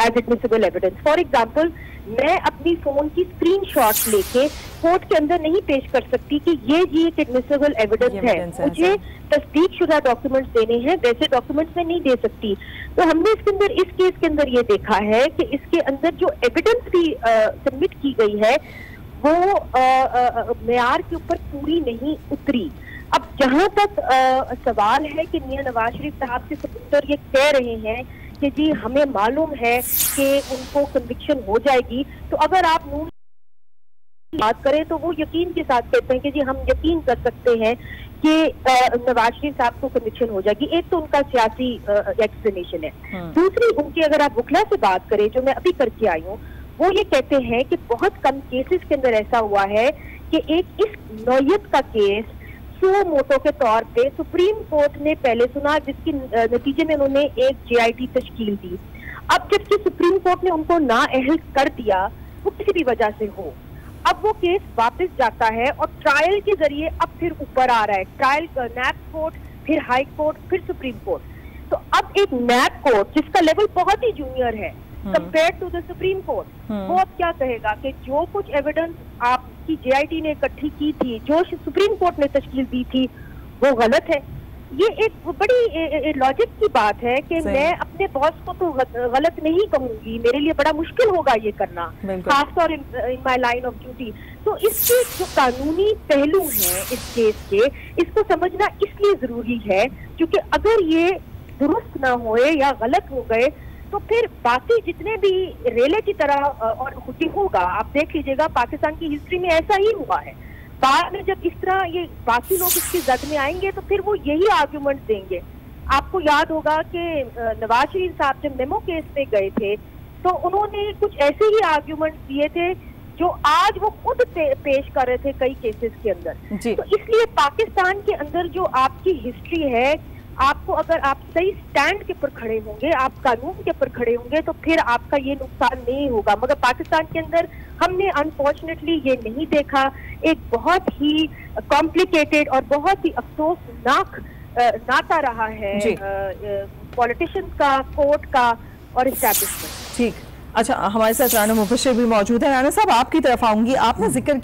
as admissible evidence. For example, मैं अपनी फोन की स्क्रीनशॉट लेके कोर्ट के अंदर नहीं पेश कर सकती कि ये जी एक एडमिसिबल एविडेंस है, मुझे तस्दीक शुदा डॉक्यूमेंट्स देने हैं, वैसे डॉक्यूमेंट्स में नहीं दे सकती। तो हमने इसके अंदर इस केस के अंदर ये देखा है कि इसके अंदर जो एविडेंस भी सबमिट की गई है वो मेयार के ऊपर पूरी नहीं उतरी। अब जहां तक सवाल है कि मियां नवाज शरीफ साहब के सपोर्टर ये कह रहे हैं कि जी हमें मालूम है कि उनको कन्विक्शन हो जाएगी, तो अगर आप नून बात करें तो वो यकीन के साथ कहते हैं कि जी हम यकीन कर सकते हैं कि नवाज शरीफ साहब को कन्विक्शन हो जाएगी। एक तो उनका सियासी एक्सप्लेनेशन है। दूसरी उनकी अगर आप वकला से बात करें जो मैं अभी करके आई हूँ, वो ये कहते हैं कि बहुत कम केसेस के अंदर ऐसा हुआ है कि एक इस नौयत का केस सो मोटो के तौर पे सुप्रीम कोर्ट ने पहले सुना, जिसके नतीजे में उन्होंने एक JIT तश्कील दी। अब जबकि सुप्रीम कोर्ट ने उनको नाअहल कर दिया, वो किसी भी वजह से हो, अब वो केस वापस जाता है और ट्रायल के जरिए अब फिर ऊपर आ रहा है। ट्रायल नैब कोर्ट, फिर हाई कोर्ट, फिर सुप्रीम कोर्ट। तो अब एक नैब कोर्ट जिसका लेवल बहुत ही जूनियर है compare to the supreme court, वो अब क्या कहेगा कि जो कुछ एविडेंस आपकी JIT ने इकट्ठी की थी, जो सुप्रीम कोर्ट ने तश्कील दी थी, वो गलत है। ये एक बड़ी लॉजिक की बात है कि मैं अपने बॉस को तो गलत नहीं कहूंगी, मेरे लिए बड़ा मुश्किल होगा ये करना, खासतौर in my line of duty. तो इसके जो कानूनी पहलू हैं इस केस के, इसको समझना इसलिए जरूरी है क्योंकि अगर ये दुरुस्त ना होए या गलत हो गए तो फिर बाकी जितने भी रेले की तरह और होगा, आप देख लीजिएगा पाकिस्तान की हिस्ट्री में ऐसा ही हुआ है। बाद में जब इस तरह ये बाकी लोग इसकी जद में आएंगे तो फिर वो यही आर्ग्यूमेंट देंगे। आपको याद होगा कि नवाज शरीफ साहब जब मेमो केस में गए थे तो उन्होंने कुछ ऐसे ही आर्ग्यूमेंट दिए थे जो आज वो खुद पेश कर रहे थे कई केसेस के अंदर। तो इसलिए पाकिस्तान के अंदर जो आपकी हिस्ट्री है, आपको अगर आप सही स्टैंड के ऊपर खड़े होंगे, आप कानून के ऊपर खड़े होंगे, तो फिर आपका ये नुकसान नहीं होगा। मगर पाकिस्तान के अंदर हमने अनफॉर्चुनेटली ये नहीं देखा। एक बहुत ही कॉम्प्लिकेटेड और बहुत ही अफसोसनाक नाता रहा है पॉलिटिशियंस का, कोर्ट का और एस्टैब्लिशमेंट। ठीक, अच्छा, हमारे साथ राना मुबश्शिर भी मौजूद है। राना साहब, आपकी तरफ आऊंगी। आपने जिक्र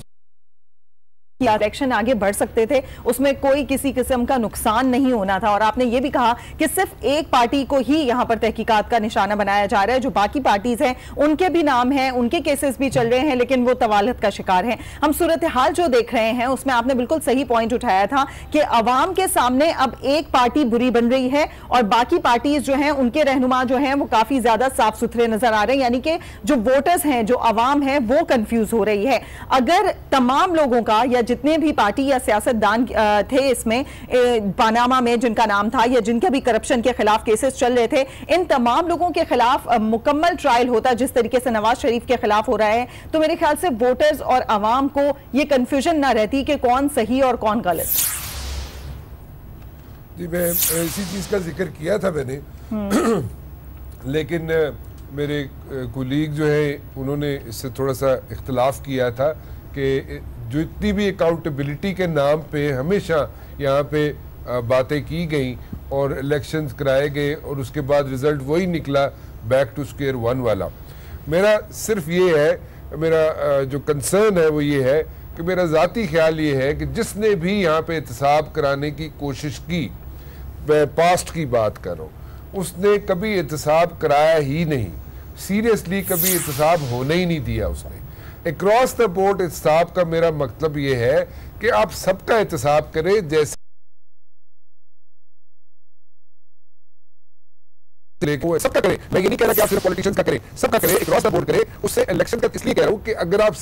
इलेक्शन आगे बढ़ सकते थे, उसमें कोई किसी किस्म का नुकसान नहीं होना था, और आपने ये भी कहा कि सिर्फ एक पार्टी को ही यहां पर तहकीकात का निशाना बनाया जा रहा है, जो बाकी पार्टीज हैं उनके भी नाम हैं, उनके केसेस भी चल रहे हैं, लेकिन वो तवालत का शिकार हैं। हम सूरत हाल जो देख रहे हैं उसमें आपने बिल्कुल सही पॉइंट उठाया था कि अवाम के सामने अब एक पार्टी बुरी बन रही है और बाकी पार्टीज जो हैं उनके रहनुमा जो हैं वो काफी ज्यादा साफ सुथरे नजर आ रहे हैं, यानी कि जो वोटर्स हैं, जो अवाम है, वो कंफ्यूज हो रही है। अगर तमाम लोगों का या जितने भी पार्टी या सियासतदान थे इसमें पानामा में जिनका नाम था या जिनके भी करप्शन के खिलाफ केसेस चल रहे थे, इन तमाम लोगों के खिलाफ मुकम्मल ट्रायल होता जिस तरीके से नवाज शरीफ के खिलाफ हो रहा है, तो मेरे ख्याल से वोटर्स और अवाम को ये कंफ्यूजन ना रहती कि कौन सही और कौन गलत। जी, मैं इसी चीज का जिक्र किया था मैंने, लेकिन मेरे कुलीग जो है उन्होंने इससे थोड़ा सा इख्तलाफ किया था कि जो इतनी भी अकाउंटेबिलिटी के नाम पे हमेशा यहाँ पे बातें की गई और इलेक्शंस कराए गए और उसके बाद रिजल्ट वही निकला, बैक टू स्क्वायर वन वाला। मेरा सिर्फ ये है, मेरा जो कंसर्न है वो ये है कि मेरा ज़ाती ख्याल ये है कि जिसने भी यहाँ पे एहतसाब कराने की कोशिश की, मैं पास्ट की बात कर रहा हूँ, उसने कभी एहतसाब कराया ही नहीं, सीरियसली कभी एहतसाब होने ही नहीं दिया उसने। अक्रॉस द बोर्ड एहतसाब का मेरा मतलब ये है कि आप सबका एहतसाब करें, जैसे सबका करें। मैं ये नहीं कह रहा कि आप सिर्फ पॉलिटिशियंस का करें, सबका करें, अक्रॉस द बोर्ड करें। उससे इलेक्शन का इसलिए कह रहा हूं कि अगर आप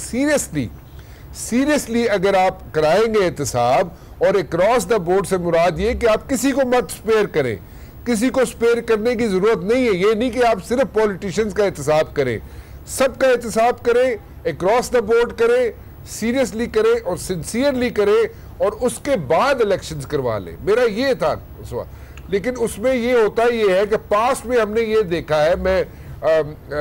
सीरियसली अगर आप कराएंगे एहतसाब, और अक्रॉस द बोर्ड से मुराद ये कि आप किसी को मत स्पेयर करें, किसी को स्पेयर करने की जरूरत नहीं है। ये नहीं कि आप सिर्फ पॉलिटिशियंस का एहतसाब करें, सबका एहतसाब करें, अक्रॉस द बोर्ड करें, सीरियसली करें और सिंसियरली करें, और उसके बाद इलेक्शंस करवा ले। मेरा ये था सवाल। लेकिन उसमें ये होता ये है कि पास्ट में हमने ये देखा है,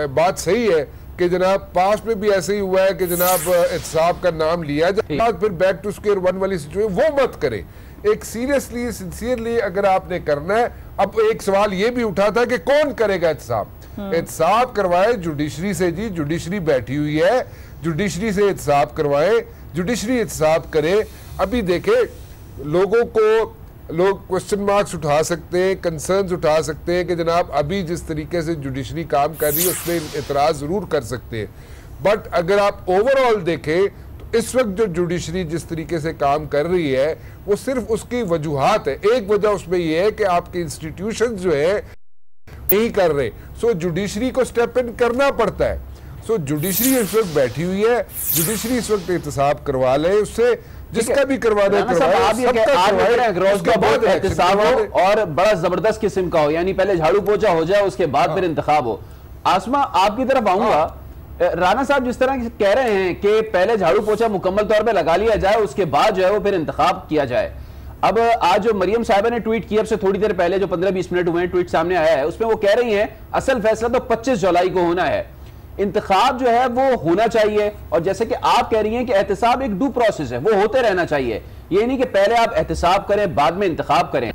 बात सही है कि जनाब पास्ट में भी ऐसे ही हुआ है कि जनाब एहतसाब का नाम लिया जाए, फिर बैक टू स्क्वायर वन वाली सिचुएशन वो मत करे। एक सीरियसली सिंसियरली अगर आपने करना है। अब एक सवाल ये भी उठा था कि कौन करेगा एहतसाब? एहतसाब करवाए जुडिशरी से जी, जुडिशरी बैठी हुई है, जुडिशरी से एहतसाब करवाए, जुडिशरी एहतसाब करे। अभी देखे लोगों को लोग क्वेश्चन मार्क्स उठा सकते हैं, कंसर्न्स उठा सकते हैं कि जनाब अभी जिस तरीके से जुडिशरी काम कर रही है उसमें एतराज़ ज़रूर कर सकते हैं, बट अगर आप ओवरऑल देखें तो इस वक्त जो जुडिशरी जिस तरीके से काम कर रही है वो सिर्फ उसकी वजूहात है। एक वजह उसमें यह है कि आपके इंस्टीट्यूशन जो है नहीं कर रहे, सो जुडिशरी को स्टेप इन करना पड़ता है। सो जुडिशरी इस वक्त बैठी हुई है, जुडिशरी इस वक्त एहतसाब करवा ले, उससे जिसका भी करवाना और बड़ा जबरदस्त किस्म का हो, यानी पहले झाड़ू पोछा हो जाए उसके बाद फिर इंतखाब हो। आसमा आपकी तरफ आऊंगा। राना साहब जिस तरह कह रहे हैं कि पहले झाड़ू पोछा मुकम्मल तौर पे लगा लिया जाए, उसके बाद जो है वो फिर इंतखाब किया जाए। अब आज जो मरियम साहिबा ने ट्वीट किया, अब से थोड़ी देर पहले जो 15-20 मिनट हुए हैं, ट्वीट सामने आया है, उसमें वो कह रही हैं असल फैसला तो 25 जुलाई को होना है, इंतखाब जो है वो होना चाहिए। और जैसे कि आप कह रही हैं कि एहतसाब एक ड्यू प्रोसेस है, वो होते रहना चाहिए, ये नहीं कि पहले आप एहतसाब करें बाद में इंतखाब करें।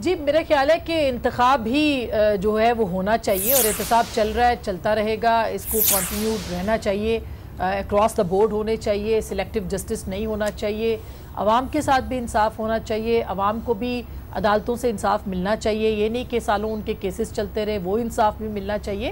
जी मेरा ख्याल है कि इंतखाब ही जो है वो होना चाहिए और एहतसाब चल रहा है, चलता रहेगा, इसको कंटिन्यू रहना चाहिए, अक्रॉस द बोर्ड होने चाहिए, सिलेक्टिव जस्टिस नहीं होना चाहिए, आवाम के साथ भी इंसाफ होना चाहिए, आवाम को भी अदालतों से इंसाफ मिलना चाहिए, ये नहीं कि सालों उनके केसेस चलते रहे, वो इंसाफ भी मिलना चाहिए।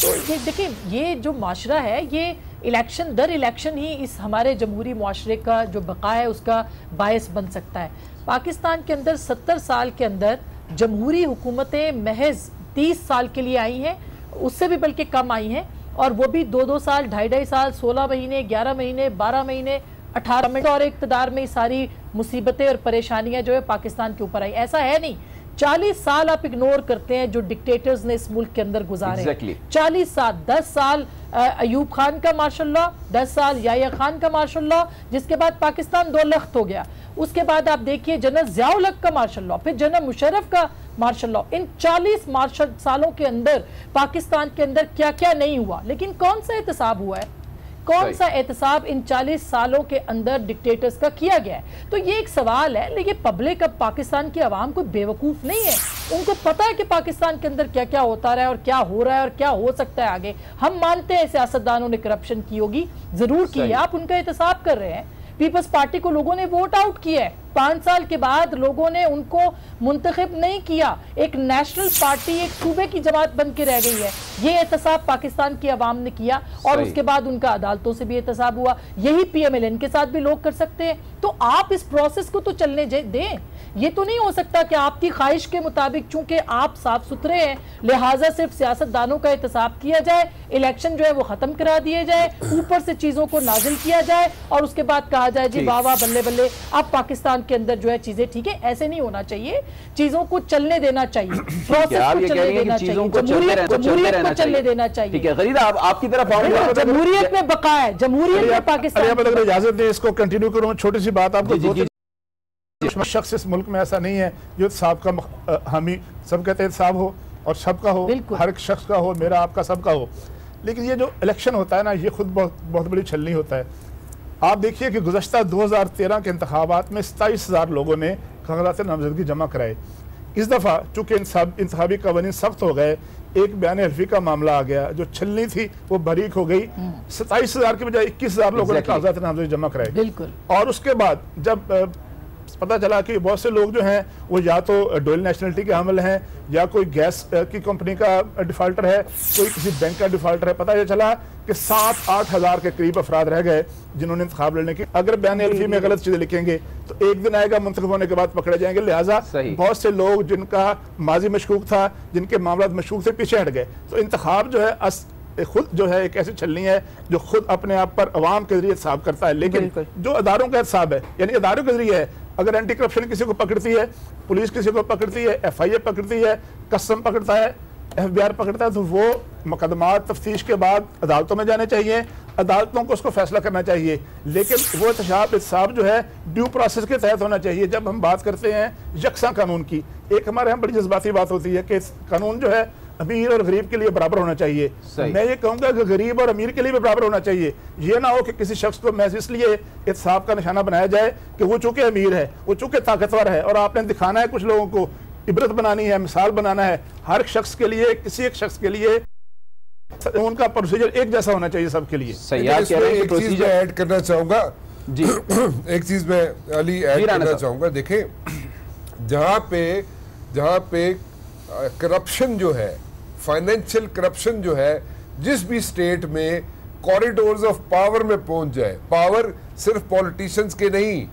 तो ये देखिए, ये जो माशरा है ये इलेक्शन दर इलेक्शन ही इस हमारे जमहूरी माशरे का जो बका है उसका बायस बन सकता है। पाकिस्तान के अंदर 70 साल के अंदर जमहूरी हुकूमतें महज 30 साल के लिए आई हैं, उससे भी बल्कि कम आई हैं, और वो भी 2-2 साल, 2.5 साल, 16 महीने, 11 महीने, 12 महीने, 18 महीने और इक़्तिदार में सारी मुसीबतें और परेशानियां जो है पाकिस्तान के ऊपर आई। ऐसा है नहीं, 40 साल आप इग्नोर करते हैं जो डिक्टेटर्स ने इस मुल्क के अंदर गुजारे। 40 साल, 10 साल अयूब खान का मार्शल लॉ, 10 साल याह्या खान का मार्शल लॉ, जिसके बाद पाकिस्तान दो लख्त हो गया। उसके बाद आप देखिए जनरल ज़ियाउल हक का मार्शल लॉ, फिर जनरल मुशर्रफ का मार्शल लॉ। इन 40 मार्शल सालों के अंदर पाकिस्तान के अंदर क्या क्या नहीं हुआ, लेकिन कौन सा एहतसाब हुआ है, कौन सा एहतसाब इन 40 सालों के अंदर डिक्टेटर्स का किया गया है? तो ये एक सवाल है। लेकिन पब्लिक, अब पाकिस्तान की आवाम कोई बेवकूफ़ नहीं है, उनको पता है कि पाकिस्तान के अंदर क्या क्या होता रहा है और क्या हो रहा है और क्या हो सकता है आगे। हम मानते हैं सियासतदानों ने करप्शन की होगी, जरूर की है, आप उनका एहतसाब कर रहे हैं। पीपल्स पार्टी को लोगों ने वोट आउट किया है, 5 साल के बाद लोगों ने उनको मुंतखब नहीं किया, एक नेशनल पार्टी, एक सूबे की जमात बन के रह गई है। ये एहतसाब पाकिस्तान की आवाम ने किया और उसके बाद उनका अदालतों से भी एहतसाब हुआ। यही PMLN के साथ भी लोग कर सकते हैं। तो आप इस प्रोसेस को तो चलने दें। ये तो नहीं हो सकता कि आपकी ख्वाहिश के मुताबिक, चूंकि आप साफ सुथरे हैं, लिहाजा सिर्फ सियासतदानों का एहतसाब किया जाए, इलेक्शन जो है वो खत्म करा दिए जाए, ऊपर से चीजों को नाजिल किया जाए और उसके बाद कहा जाए जी वाह वाह बल्ले बल्ले अब पाकिस्तान के अंदर जो है चीजें ठीक है। ऐसे नहीं होना चाहिए, चीजों को चलने देना चाहिए, प्रोसेस को चलने देना चाहिए, जमहूरियत को चलने देना चाहिए। ठीक है गरीदा, आपकी तरफ आऊंगा। जमहूरियत में बका है, जमहूरियत में पाकिस्तान। इजाजत दें, इसको कंटिन्यू करूँ। छोटी सी बात आपको, शख्स इस मुल्क में ऐसा नहीं है जो साहब का हामी, सब कहते हैं साहब हो और सबका हो, हर एक शख्स का हो, मेरा आपका सबका हो। लेकिन ये जो इलेक्शन होता है ना, ये खुद बहुत बड़ी छलनी होता है। आप देखिए कि गुज़श्ता 2013 के इंतखाबात में 27,000 लोगों ने कागजात नामजदगी जमा कराए। इस दफ़ा चूँकि इंतखाबी कवानीन सख्त हो गए, एक बयान हल्फी का मामला आ गया, जो छलनी थी वो बरीक हो गई। 27,000 के बजाय 21,000 लोगों ने कागजात नामजदगी जमा कराए। बिल्कुल। और उसके बाद जब पता चला कि बहुत से लोग जो हैं वो या तो डुअल नेशनलिटी के हामिल हैं, या कोई गैस की कंपनी का डिफाल्टर है, कोई किसी बैंक का डिफाल्टर है, पता ये चला कि 7-8 हज़ार के करीब अफराद रह गए जिन्होंने इंतखाब लड़ने की। अगर बयान हल्फी में गलत चीजें लिखेंगे तो एक दिन आएगा मुंतखब होने के बाद पकड़े जाएंगे। लिहाजा बहुत से लोग जिनका माजी मशकूक था, जिनके मामला मशकूक से पीछे हट गए। तो इंतखाब जो है खुद जो है एक ऐसी छलनी है जो खुद अपने आप पर अवाम के जरिए हिसाब करता है। लेकिन जो अदारों का हिसाब है, यानी अदारों के जरिए है, अगर एंटी करप्शन किसी को पकड़ती है, पुलिस किसी को पकड़ती है, FIA पकड़ती है, कस्टम पकड़ता है, FBI पकड़ता है तो वो मुकदमात तफ्तीश के बाद अदालतों में जाने चाहिए, अदालतों को उसको फैसला करना चाहिए, लेकिन वो एहतसाब जो है ड्यू प्रोसेस के तहत होना चाहिए। जब हम बात करते हैं यकसा कानून की, एक हमारे यहाँ बड़ी जज्बाती बात होती है कि कानून जो है अमीर और गरीब के लिए बराबर होना चाहिए। मैं ये कहूँगा कि गरीब और अमीर के लिए भी बराबर होना चाहिए। ये ना हो कि किसी शख्स को महज इसलिए एहतसाब का निशाना बनाया जाए कि वो चूंकि अमीर है, वो चूंकि ताकतवर है, और आपने दिखाना है कुछ लोगों को, इबरत बनानी है, मिसाल बनाना है। हर शख्स के लिए, किसी एक शख्स के लिए उनका प्रोसीजर एक जैसा होना चाहिए सबके लिए। एक चीज मैं ऐड करना चाहूंगा जी, एक चीज मैं अली ऐड करना चाहूंगा। देखें, जहां पे करप्शन जो है, फाइनेंशियल करप्शन जो है, जिस भी स्टेट में कॉरिडोर्स ऑफ पावर में पहुंच जाए, पावर सिर्फ पॉलिटिशियंस के नहीं,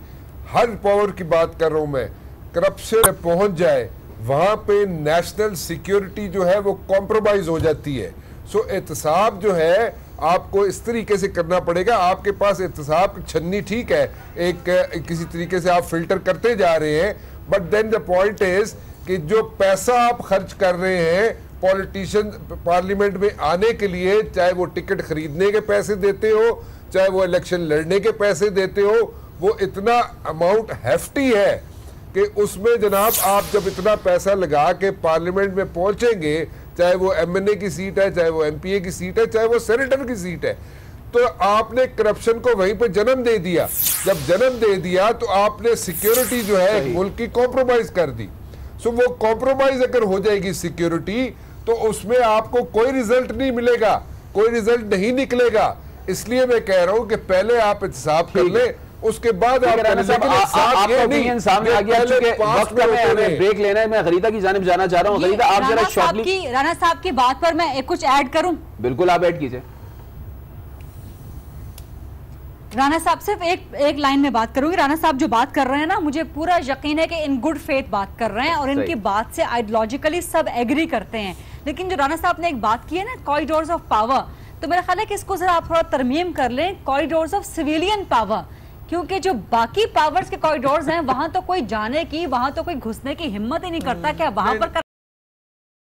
हर पावर की बात कर रहा हूं मैं, करप्शन में पहुंच जाए, वहां पे नेशनल सिक्योरिटी जो है वो कॉम्प्रोमाइज हो जाती है। सो एहतसाब जो है आपको इस तरीके से करना पड़ेगा। आपके पास एहतसाब छन्नी ठीक है, एक किसी तरीके से आप फिल्टर करते जा रहे हैं, but then the point is कि जो पैसा आप खर्च कर रहे हैं पॉलिटिशियन पार्लियामेंट में आने के लिए, चाहे वो टिकट खरीदने के पैसे देते हो, चाहे वो इलेक्शन लड़ने के पैसे देते हो, वो इतना अमाउंट हेफ्टी है कि उसमें जनाब आप जब इतना पैसा लगा के पार्लियामेंट में पहुंचेंगे, चाहे वो MNA की सीट है, चाहे वो MPA की सीट है, चाहे वो सेनेटर की सीट है, तो आपने करप्शन को वहीं पे जन्म दे दिया। जब जन्म दे दिया तो आपने सिक्योरिटी जो है मुल्क की कॉम्प्रोमाइज कर दी। सो वो कॉम्प्रोमाइज अगर हो जाएगी सिक्योरिटी, तो उसमें आपको कोई रिजल्ट नहीं मिलेगा, कोई रिजल्ट नहीं निकलेगा। इसलिए मैं कह रहा हूं कि पहले आप एहतसाब कर ले, उसके बाद आप सामने आ गया। वक्त में हमें ब्रेक लेना है, मैं गरीदा की जानिब जाना चाह रहा हूं। गरीदा, आप जरा शॉर्टली राना साहब की बात पर मैं कुछ ऐड करूं? बिल्कुल, आप ऐड कीजिए। राना साहब सिर्फ एक लाइन में बात करूंगी। राना साहब जो बात कर रहे हैं ना, मुझे पूरा यकीन है कि इन गुड फेथ बात कर रहे हैं और इनकी बात से आइडियोलॉजिकली सब एग्री करते हैं। लेकिन जो राना साहब ने एक बात की है ना, कॉरिडोर्स ऑफ पावर, तो मेरा ख्याल है कि इसको जरा आप थोड़ा तरमीम कर लें, कॉरिडोर्स ऑफ सिविलियन पावर, क्योंकि जो बाकी पावर्स के कॉरिडोर्स हैं वहां तो कोई जाने की, वहां तो कोई घुसने की हिम्मत ही नहीं करता। क्या वहां पर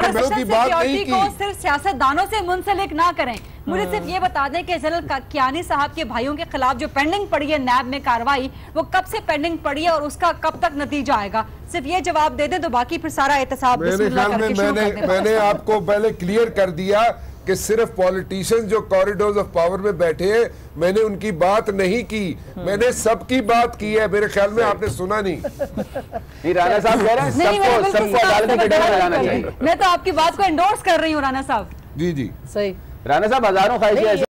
सिक्योरिटी को सिर्फ सियासतदानों से मुंसलिक ना करें। मुझे सिर्फ ये बता दें कि जनरल कियानी साहब के भाइयों के खिलाफ जो पेंडिंग पड़ी है नैब में कार्रवाई, वो कब से पेंडिंग पड़ी है और उसका कब तक नतीजा आएगा? सिर्फ ये जवाब दे दें तो बाकी फिर सारा एहतसाब मैंने आपको पहले क्लियर कर दिया कि सिर्फ पॉलिटिशियंस जो कॉरिडोर्स ऑफ पावर में बैठे हैं, मैंने उनकी बात नहीं की, मैंने सबकी बात की है। मेरे ख्याल में आपने सुना नहीं। राणा साहब कह रहे हैं सबको अदालती कटघरे में लाना चाहिए। मैं तो आपकी बात को एंडोर्स कर रही हूँ राणा साहब। जी जी सही। राणा साहब, हजारों ख्वाहिशें